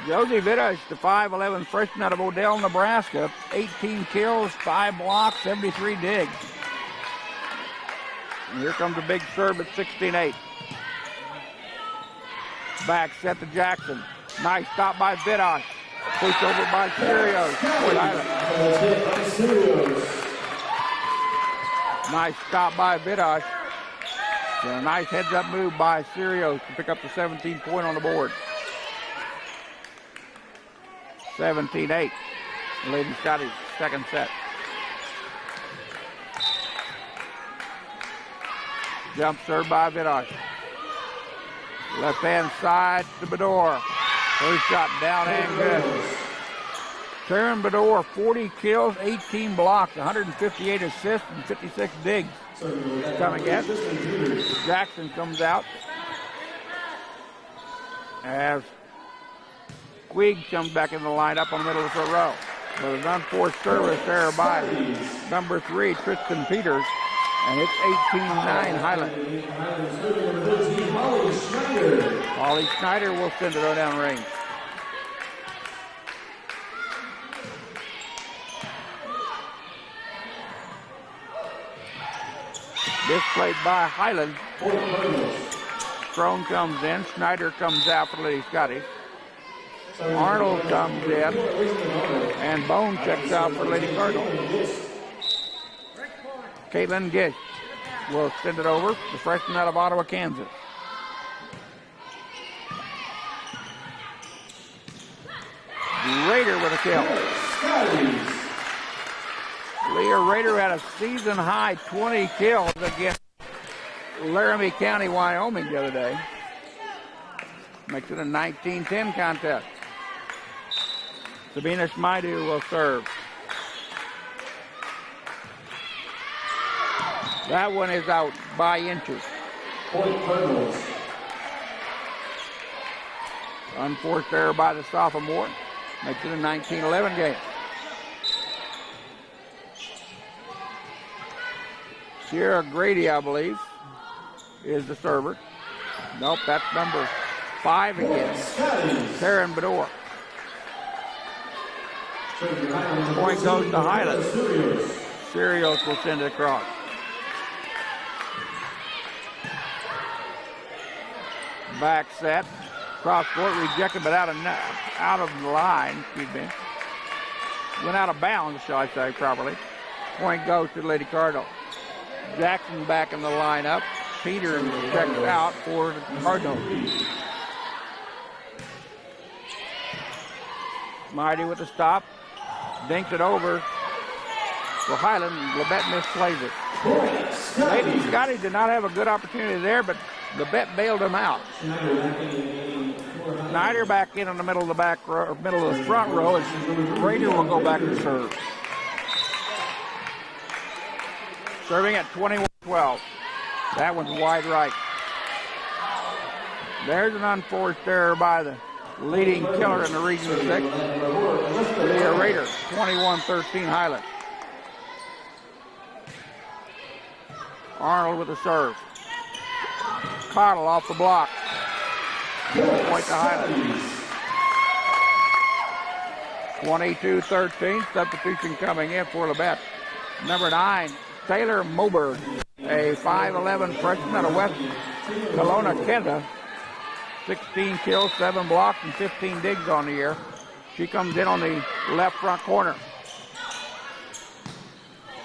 Josie Bidosh, the 5'11 freshman out of Odell, Nebraska. 18 kills, 5 blocks, 73 digs. And here comes a big serve at 16-8. Back set to Jackson. Nice stop by Bidosh. Pushed over by Sirios. Nice stop by Bidosh. And a nice heads-up move by Sirios to pick up the 17-point on the board. 17-8. Leading Scotty's second set. Jump serve by Vidosh. Left hand side to Bedore. First shot down and good. Taryn Bedore, 40 kills, 18 blocks, 158 assists, and 56 digs. Coming in. Jackson comes out. As Queeg comes back in the lineup on the middle of the row. With an unforced service there by number 3, Tristan Peters. And it's 18-9 Highland. Holly Schneider will send it down range. This played by Highland. Crone comes in. Schneider comes out for Lady Scottie. Arnold comes in. And Bone checks out for Lady Cardinal. Caitlin Gish will send it over. The freshman out of Ottawa, Kansas. Rader with a kill. Leah Rader had a season-high 20 kills against Laramie County, Wyoming the other day. Makes it a 19-10 contest. Sabina Schmeidu will serve. That one is out by inches. Point Cardinals. Unforced error by the sophomore. Makes it a 19-11 game. Sierra Grady, I believe, is the server. Nope, that's number 5 again. Taryn Bedore. Point goes to Highland. Sirios will send it across. Back set. Cross court rejected, but out of the line. Excuse me. Went out of bounds, shall I say properly. Point goes to Lady Cardinal. Jackson back in the lineup. Peter checks out for the Cardinals. Mighty with the stop. Dinked it over for Highland. Labette misplays it. Lady Scottie did not have a good opportunity there, but Labette bailed him out. Snyder back in the middle of the back row, middle of the front row, and Rader will go back to serve. Serving at 21-12. That one's wide right. There's an unforced error by the leading killer in the Region 6. Leah Rader, 21-13 Highland. Arnold with a serve. Cottle off the block. Point to Highland. 22-13. Substitution coming in for Labette. Number 9, Taylor Moberg, a 5'11 freshman out of West Kelowna, Canada. 16 kills, 7 blocks, and 15 digs on the year. She comes in on the left front corner.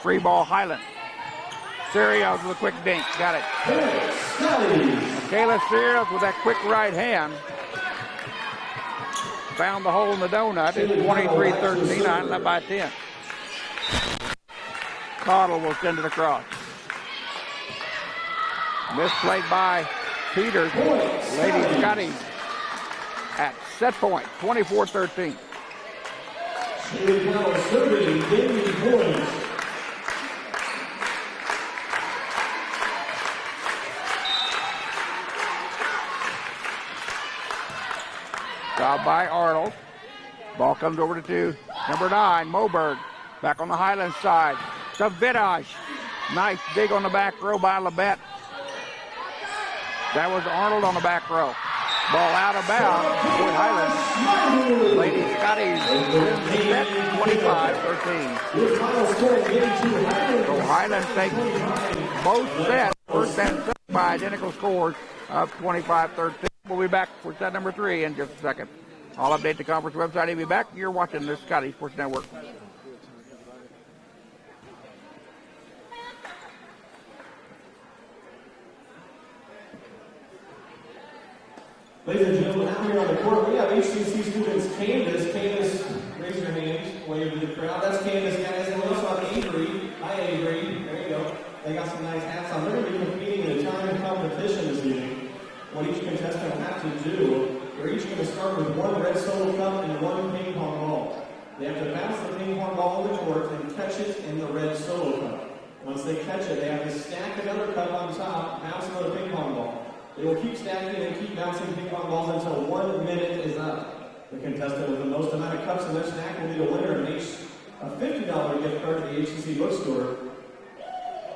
Free ball, Highland. Sirios with a quick dink. Got it. Michaela Sirios with that quick right hand. Found the hole in the donut. It's 23-13. Highland up by 10. Cottle will send it across. Misplayed by Peters. Lady Scottie at set point, 24-13. Job by Arnold. Ball comes over to number 9, Moberg. Back on the Highland side. To Vidosh. Nice dig on the back row by Labette. That was Arnold on the back row. Ball out of bounds with Highland. Lady Scottie set 25-13. So Highland takes both sets, first and second, by identical scores of 25-13. We'll be back for set number 3 in just a second. I'll update the conference website. I'll be back. You're watching the Scottie Sports Network. Ladies and gentlemen, out here on the court, we have HCC students Candace. Candace, raise your hand, wave to the crowd. That's Candace, guys. And we also have Avery. Hi, Avery. There you go. They got some nice hats on. They're going to be competing in a time competition this evening. What each contestant will have to do, they're each going to start with one red solo cup and one ping pong ball. They have to pass the ping pong ball on the court and catch it in the red solo cup. Once they catch it, they have to stack another cup on top, bounce another ping pong ball. They will keep stacking and keep bouncing ping pong balls until 1 minute is up. The contestant with the most amount of cups in their stack will be the winner and makes a $50 gift card to the HCC bookstore.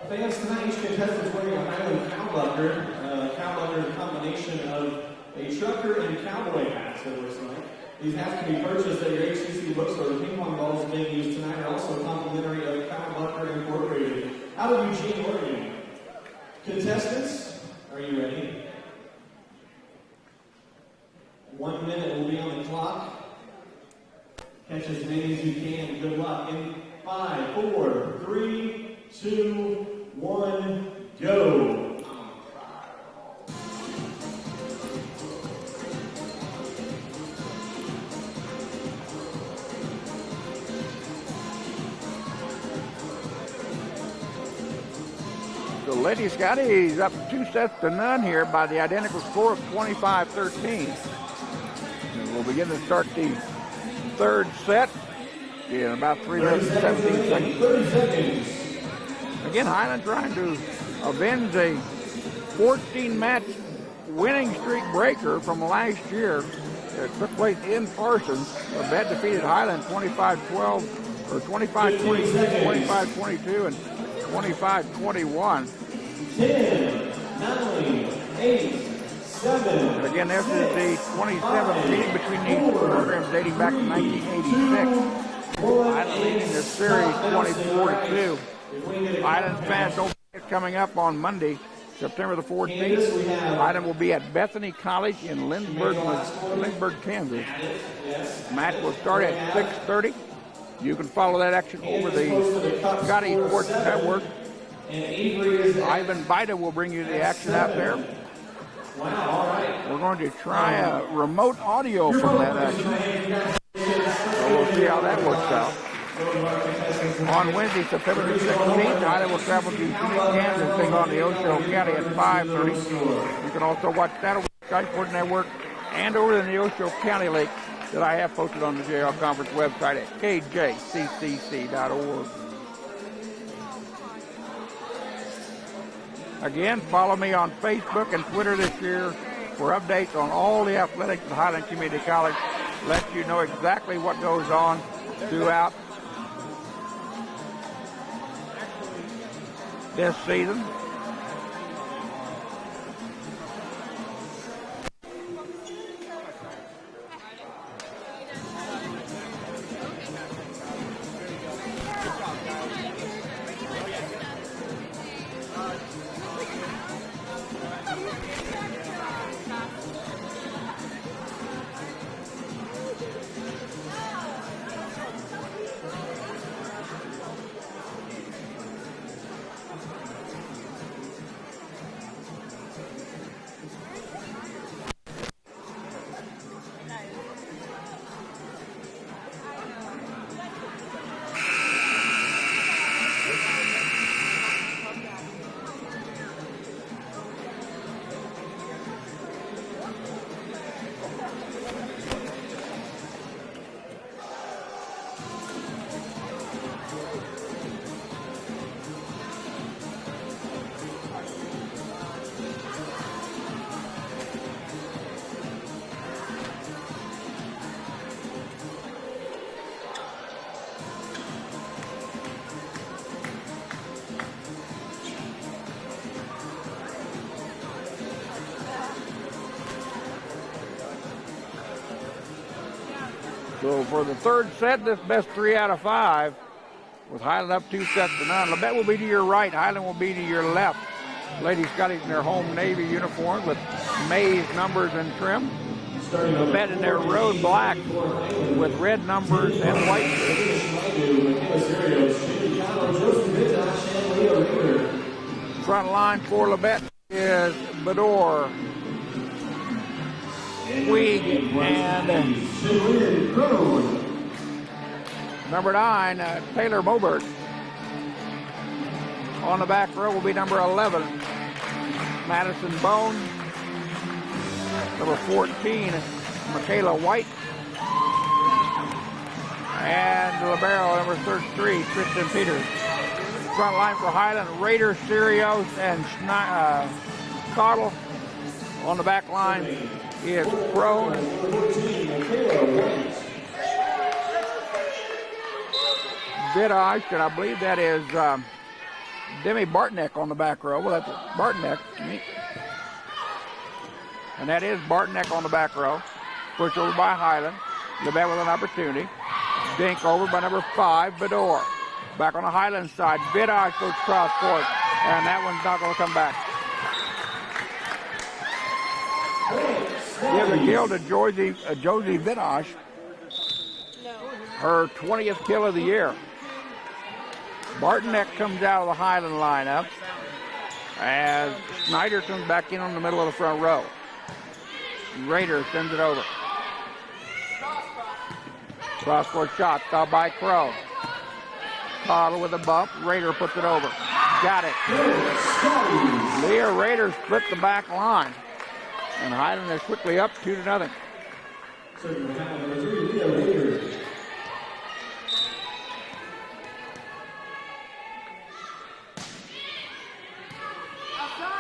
Fans, tonight each contestant is wearing a Highland cowbucker. Cowbucker is a combination of a trucker and cowboy hats, it looks like. These hats can be purchased at your HCC bookstore. The ping pong balls being used tonight are also complimentary of Cowbucker Incorporated out of Eugene, Oregon. Contestants, are you ready? 1 minute will be on the clock. Catch as many as you can. Good luck. In 5, 4, 3, 2, 1, go. So Lady Scottie up 2-0 here by the identical score of 25-13. And we'll begin to start the third set in about 3 minutes and 17 seconds. 30 seconds. Again, Highland trying to avenge a 14-match winning streak breaker from last year. It took place in Parsons. Labette defeated Highland 25-12, or 25-22, 25-22, and 25-21. 10, 9, 8, 7. And again, this is the 27th meeting between these programs dating back to 1986. Highland leading the series 24-2. Highland fans don't forget, coming up on Monday, September the 14th, Baida will be at Bethany College in Lynchburg, Kansas. The match will start at 6:30. You can follow that action over the Scottie Sports Network. Ivan Baida will bring you the action out there. We're going to try a remote audio from that action. So we'll see how that works out. On Wednesday, September the 16th, Baida will travel to Phoenix, Kansas, take on the Osceola County at 5:30. You can also watch that over the Scottie Sports Network and over in the Osceola County link that I have posted on the JL Conference website at KJCCC.org. Again, follow me on Facebook and Twitter this year for updates on all the athletics at Highland Community College. Let you know exactly what goes on throughout this season. So for the third set, this best 3 out of 5, with Highland up 2-0. Labette will be to your right. Highland will be to your left. Lady Scotties in their home Navy uniform with maize numbers and trim. Labette in their road black with red numbers and white. Front line for Labette is Bador, Puig and Shaylin Crone. number 9, Taylor Mobert. On the back row will be number 11, Madison Bone. Number 14, Michaela White. And libero, number 33, Tristan Peters. Front line for Highland, Rader, Sirios, and Cottle. On the back line is Crone. Vidage, and I believe that is Demi Bartneck on the back row. Well, that's Bartneck. And that is Bartneck on the back row. Pushed over by Highland. Labette with an opportunity. Dink over by number 5, Bedore. Back on the Highland side. Vidage goes cross court. And that one's not going to come back. Give a kill to Josie Vidage. Her 20th kill of the year. Bartneck comes out of the Highland lineup as Snyder comes back in on the middle of the front row. Rader sends it over. Cross-court shot, stopped by Crow. Cottle with a bump. Rader puts it over. Got it. Leah Rader split the back line. And Highland is quickly up 2-0.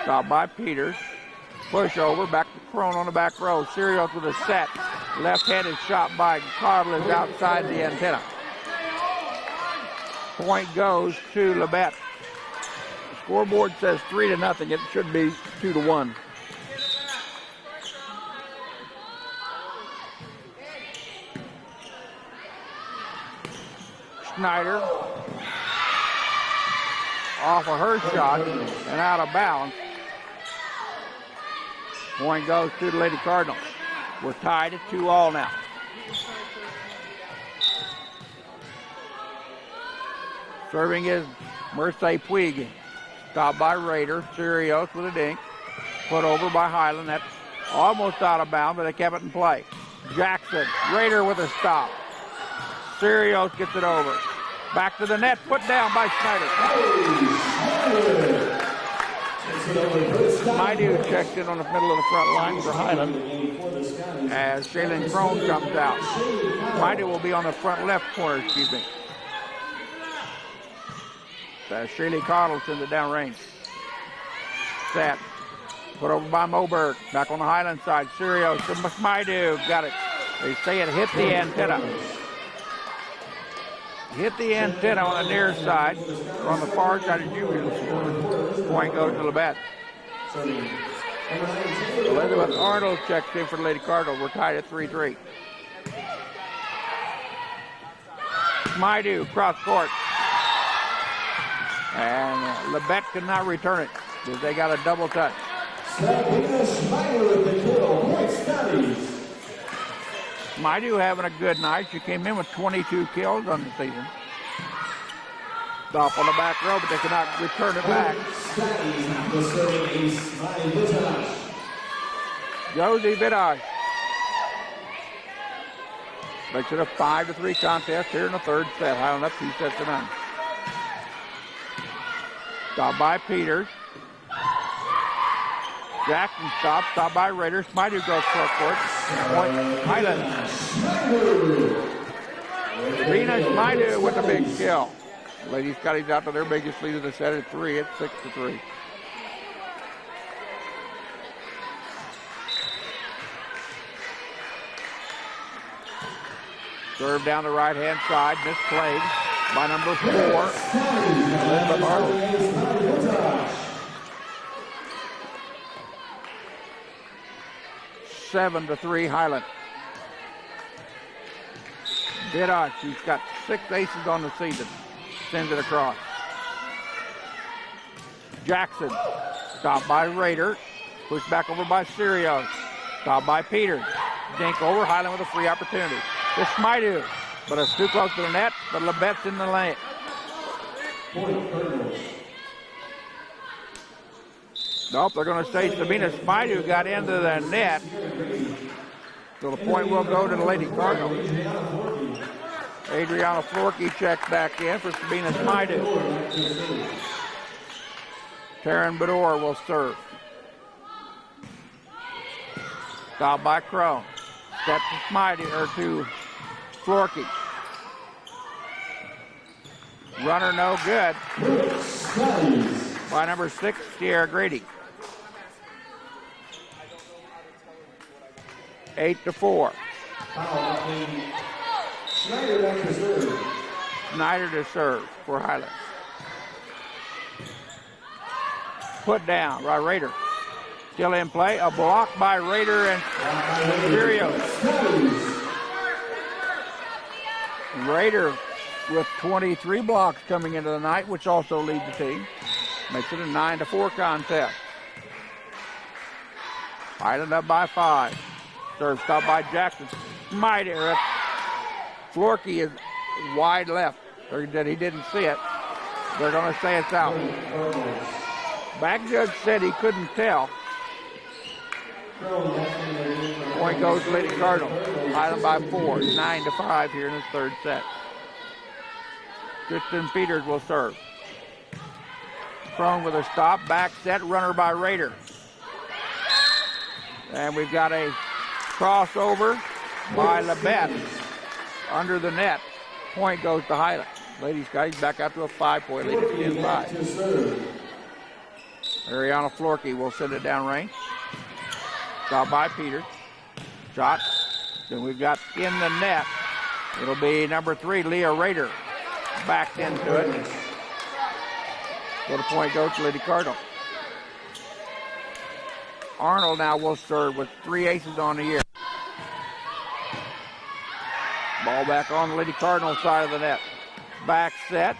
Stopped by Peters. Push over, back to Crone on the back row. Sirios with a set. Left-handed shot by Cottle is outside the antenna. Point goes to Labette. The scoreboard says 3-0. It should be 2-1. Snyder off of her shot and out of bounds. Point goes to the Lady Cardinals. We're tied at 2-2 now. Serving is Mercedes Puig. Stopped by Rader. Sirios with a dink. Put over by Highland. That's almost out of bounds, but they kept it in play. Jackson. Rader with a stop. Sirios gets it over. Back to the net. Put down by Schneider. Maidu checks in on the middle of the front line for Highland as Shaylin Crone comes out. Maidu will be on the front left corner, excuse me. As Shaylee Cottle sends it down range. Set. Put over by Moberg. Back on the Highland side. Sirios to Maidu. Got it. They say it hit the antenna. Hit the antenna on the near side, or on the far side as usual. Point goes to Labette. Elizabeth Arnold checks in for the Lady Cardinal. We're tied at 3-3. Maidu, cross court. And Labette could not return it because they got a double touch. Maidu having a good night. She came in with 22 kills on the season. Stop on the back row, but they could not return it back. Josie Vidage. Makes it a 5-3 contest here in the third set. Highland up 2-0. Stopped by Peters. Jackson stopped by Raiders. Maidu goes cross court. Point Highland. Venus Maidu with a big kill. Lady Scottie's out to their biggest lead of the set at 3. It's 6-3. Serve down the right-hand side, misplayed by number 4, Elizabeth Arnold. 7-3 Highland. Vidage, she's got 6 aces on the season. Sends it across. Jackson, stopped by Rader. Pushed back over by Sirios. Stopped by Peters. Dink over, Highland with a free opportunity. It's Maidu, but it's too close to the net, but Labette's in the lane. Nope, they're going to say Sabina Maidu got into the net. So the point will go to the Lady Cardinal. Adriana Florkey checks back in for Sabina Smaidu. Taryn Bedore will serve. Stop by Crone. Step to Smaidu, or to Florkey. Runner no good. By number 6, Sierra Grady. 8-4. Snyder to serve for Highland. Put down by Rader. Still in play. A block by Rader and Sirios. Rader with 23 blocks coming into the night, which also leads the team. Makes it a 9-4 contest. Highland up by 5. Serve stop by Jackson. Snyder. Florkey is wide left. Or that he didn't see it. They're going to say it's out. Back judge said he couldn't tell. Point goes to Lady Cardinal. Highland by 4. 9-5 here in the third set. Kristen Peters will serve. Crone with a stop. Back set. Runner by Rader. And we've got a crossover by Labette under the net. Point goes to Highland. Lady Scottie back out to a 5-point lead at 10-5. Ariana Florkey will send it down range. Stop by Peters. Shot. Then we've got in the net. It'll be number 3, Leah Rader. Backed into it. So the point goes to Lady Cardinal. Arnold now will serve with 3 aces on the year. Ball back on the Lady Cardinal side of the net. Back set.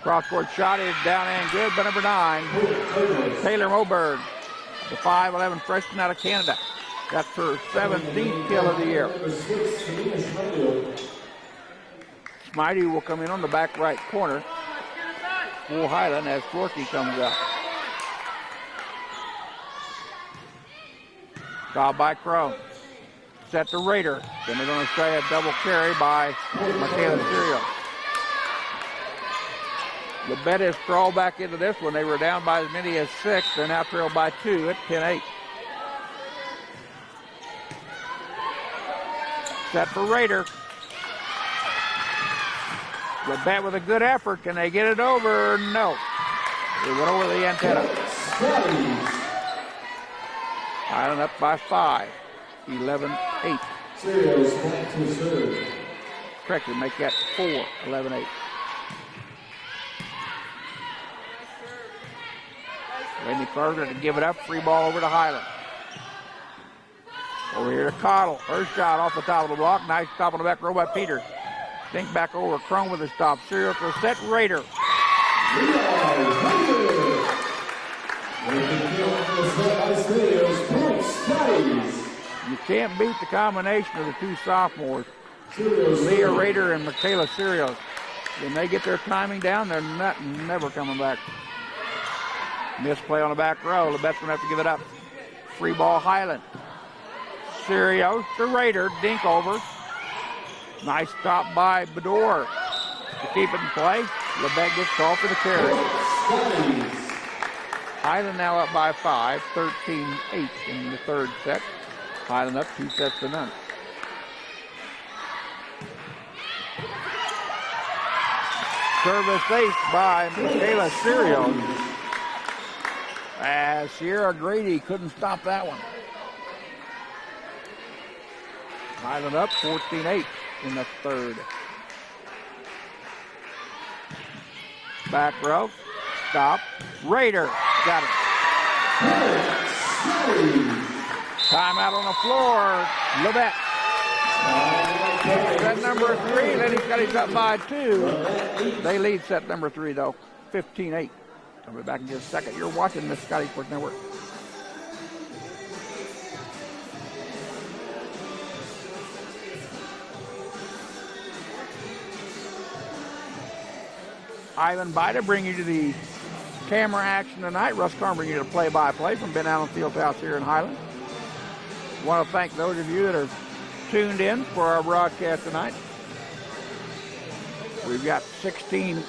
Cross-court shot is down and good by number 9, Taylor Moberg, the 5'11" freshman out of Canada. That's her 17th kill of the year. Smiley will come in on the back right corner for Highland as Florkey comes up. Stop by Crone. Set to Rader. Then they're going to say a double carry by Michaela Serial. Labette has crawled back into this one. They were down by as many as 6. They're now trailed by 2 at 10-8. Set for Rader. Labette with a good effort. Can they get it over? No. They went over the antenna. Highland up by 5. 11-8. Correctly, make that 4. 11-8. Randy Carter to give it up. Free ball over to Highland. Over here to Cottle. Her shot off the top of the block. Nice stop on the back row by Peters. Think back over. Crone with a stop. Serial to set. Rader. You can't beat the combination of the 2 sophomores, Leah Rader and Michaela Serios. When they get their timing down, they're never coming back. Misplay on the back row. Labette's going to have to give it up. Free ball Highland. Serios to Rader. Dink over. Nice stop by Bedore to keep it in play. Labette gets called for the carry. Highland now up by 5. 13-8 in the third set. Highland up 2 sets to none. Service ace by Michaela Serios. As Sierra Grady couldn't stop that one. Highland up 14-8 in the third. Back row. Stop. Rader. Got it. Timeout on the floor. Labette. Set number 3. Lady Scottie's up by 2. They lead set number 3 though. 15-8. I'll be back in just a second. You're watching the Scottie Sports Network. Ivan Baida bring you to the camera action tonight. Russ Karn bring you to the play-by-play from Ben Allen Fieldhouse here in Highland. I want to thank those of you that are tuned in for our broadcast tonight. We've got 16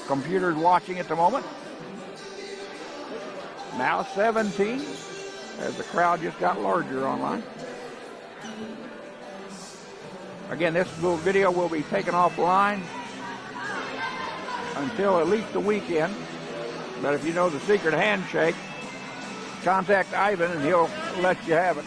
computers watching at the moment. Now 17, as the crowd just got larger online. Again, this little video will be taken offline until at least the weekend. But if you know the secret handshake, contact Ivan and he'll let you have it.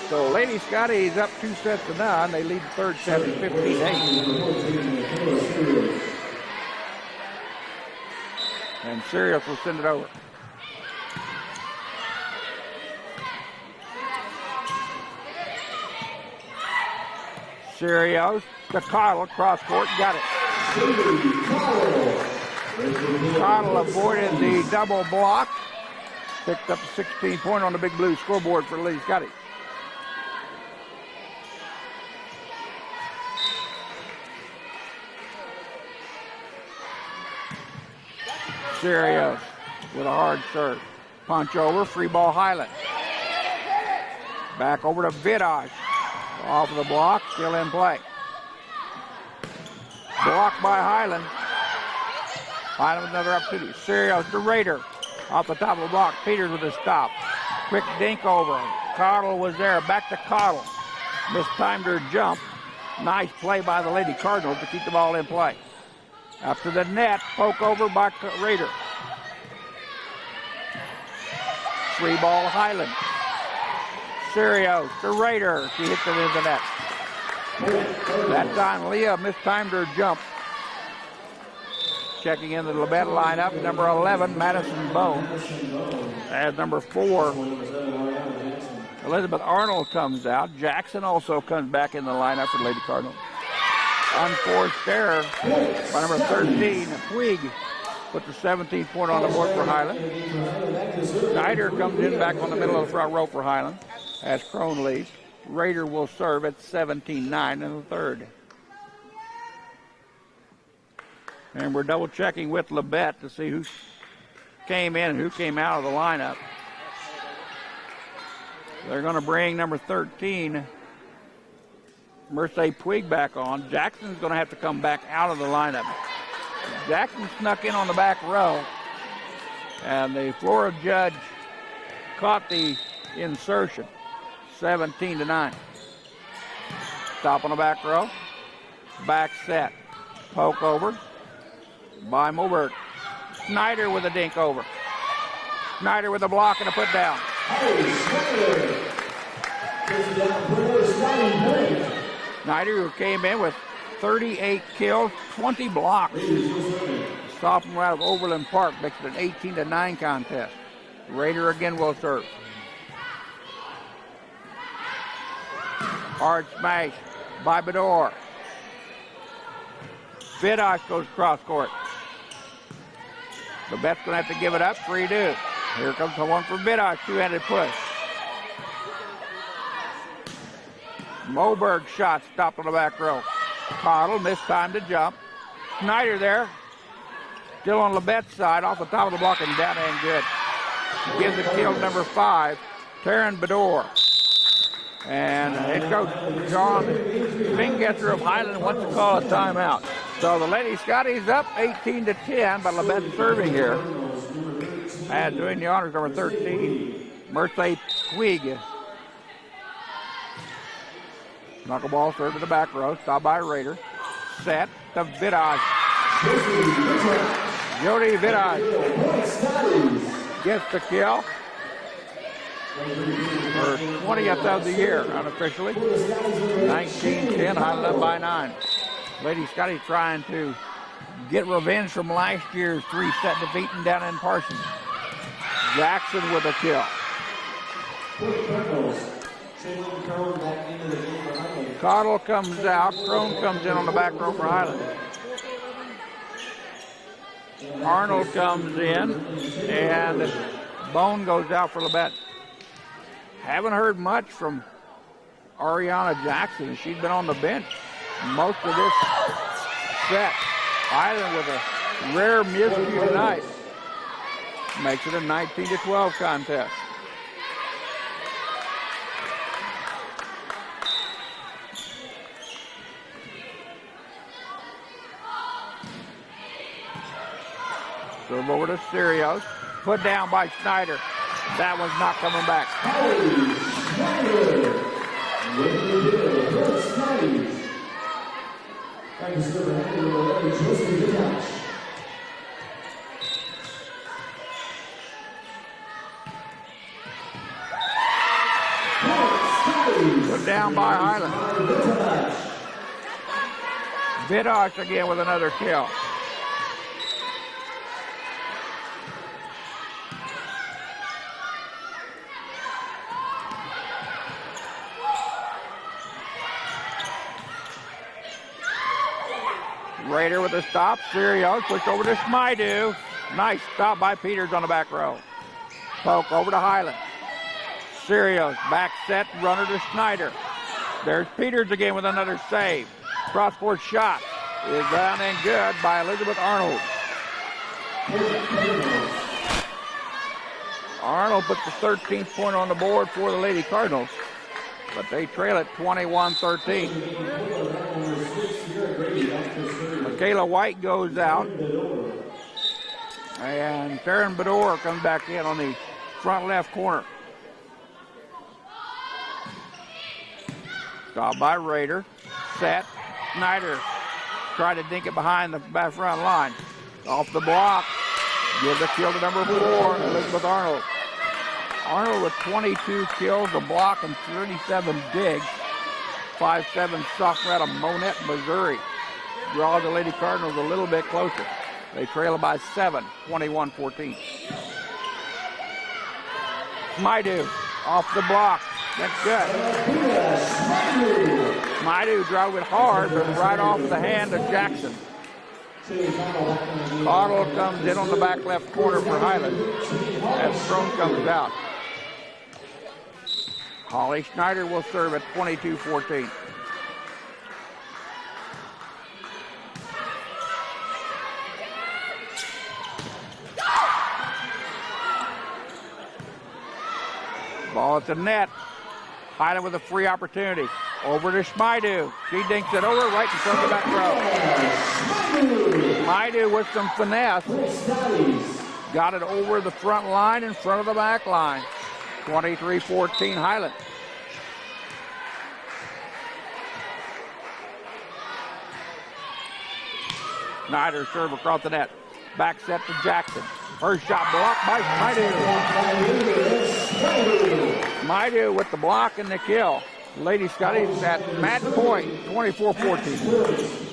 So Lady Scotty's up 2 sets to none. They lead the third set at 15-8. And Sirius will send it over. Sirius to Cottle, cross court, got it. Cottle avoided the double block. Picked up a 16-point on the big blue scoreboard for Lady Scotty. Sirius with a hard serve. Punch over, free ball Highland. Back over to Baida. Off of the block, still in play. Blocked by Highland. Highland with another opportunity. Sirius to Raider. Off the top of the block, Peters with a stop. Quick dink over. Cottle was there, back to Cottle. Mistimed her jump. Nice play by the Lady Cardinals to keep the ball in play. Up to the net, poke over by Raider. Free ball Highland. Sirius to Raider. She hits it into the net. That time Leah mistimed her jump. Checking in the Labette lineup, number 11, Madison Bone. As number 4, Elizabeth Arnold comes out. Jackson also comes back in the lineup for Lady Cardinal. Unforced error by number 13, Puig, put the 17th point on the board for Highland. Snyder comes in back on the middle of the front row for Highland as Crone leads. Raider will serve at 17-9 in the third. And we're double checking with Labette to see who came in and who came out of the lineup. They're going to bring number 13, Mercedes Puig, back on. Jackson's going to have to come back out of the lineup. Jackson snuck in on the back row, and the floor judge caught the insertion. 17-9. Stop on the back row. Back set. Poke over by Moberg. Snyder with a dink over. Snyder with a block and a put down. Snyder, who came in with 38 kills, 20 blocks. Sophomore out of Overland Park makes it an 18-9 contest. Raider again will serve. Hard smash by Bedore. Baida goes cross court. Labette's going to have to give it up. 3-2. Here comes the one for Baida. Two-handed push. Moberg shot stopped on the back row. Cottle missed time to jump. Snyder there. Still on Labette's side, off the top of the block and down and good. Gives the kill to number 5, Taryn Bedore. And head coach John Fingesser of Highland wants to call a timeout. So the Lady Scotty's up 18-10, but Labette serving here. And doing the honors, number 13, Mercedes Puig. Knuckleball serve to the back row, stopped by Raider. Set to Baida. Jody Baida gets the kill. Her 20th of the year, unofficially. 19-10, Highland up by 9. Lady Scottie trying to get revenge from last year's 3-set defeat down in Parsons. Jackson with a kill. Cottle comes out. Crone comes in on the back row for Highland. Arnold comes in, and Bone goes out for Labette. Haven't heard much from Ariana Jackson. She's been on the bench most of this set. Highland with a rare miscue tonight. Makes it a 19-12 contest. Serve over to Sirios. Put down by Schneider. That one's not coming back. Put down by Highland. Vidosh again with another kill. Raider with a stop. Sirios pushed over to Smydu. Nice stop by Peters on the back row. Poke over to Highland. Sirios back set, runner to Schneider. There's Peters again with another save. Cross-court shot is down and good by Elizabeth Arnold. Arnold put the 13th point on the board for the Lady Cardinals, but they trail it 21-13. Michaela White goes out, and Taryn Bedore comes back in on the front left corner. Stop by Raider. Set. Snyder tried to dink it behind the back front line. Off the block. Give the kill to number 4, Elizabeth Arnold. Arnold with 22 kills, a block, and 37 digs. 5'7" sophomore out of Monette, Missouri. Draws the Lady Cardinals a little bit closer. They trail by 7, 21-14. Smydu off the block. That's good. Smydu drove it hard, but right off the hand of Jackson. Cardinal comes in on the back left corner for Highland as Strone comes out. Holly Schneider will serve at 22-14. Ball at the net. Highland with a free opportunity. Over to Smydu. She dinks it over right in front of the back row. Smydu with some finesse. Got it over the front line in front of the back line. 23-14 Highland. Snyder serve across the net. Back set to Jackson. Her shot blocked by Smydu. Smydu with the block and the kill. Lady Scotty's at match point, 24-14.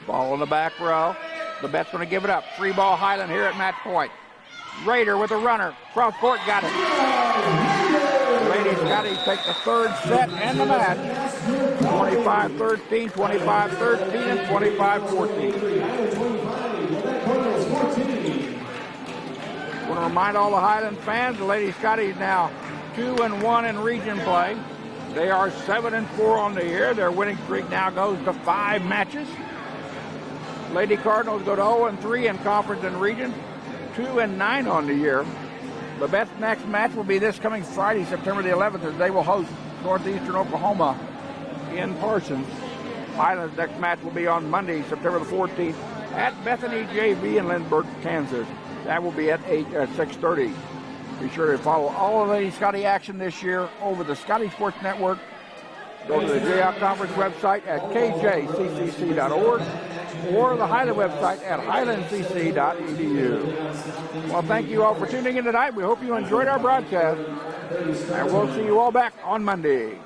Ball in the back row. The bet's going to give it up. Free ball Highland here at match point. Raider with a runner. Cross court, got it. Lady Scotty take the third set and the match. 25-13, 25-13, and 25-14. I want to remind all the Highland fans, the Lady Scotty is now 2-1 in region play. They are 7-4 on the year. Their winning streak now goes to 5 matches. Lady Cardinals go to 0-3 in conference and region, 2-9 on the year. Labette's next match will be this coming Friday, September the 11th, as they will host Northeastern Oklahoma in Parsons. Highland's next match will be on Monday, September the 14th, at Bethany JV in Lindbergh, Kansas. That will be at 6:30. Be sure to follow all of Lady Scotty action this year over the Scotty Sports Network. Go to the JOC Conference website at KJCCC.org or the Highland website at highlandcc.edu. Well, thank you all for tuning in tonight. We hope you enjoyed our broadcast, and we'll see you all back on Monday.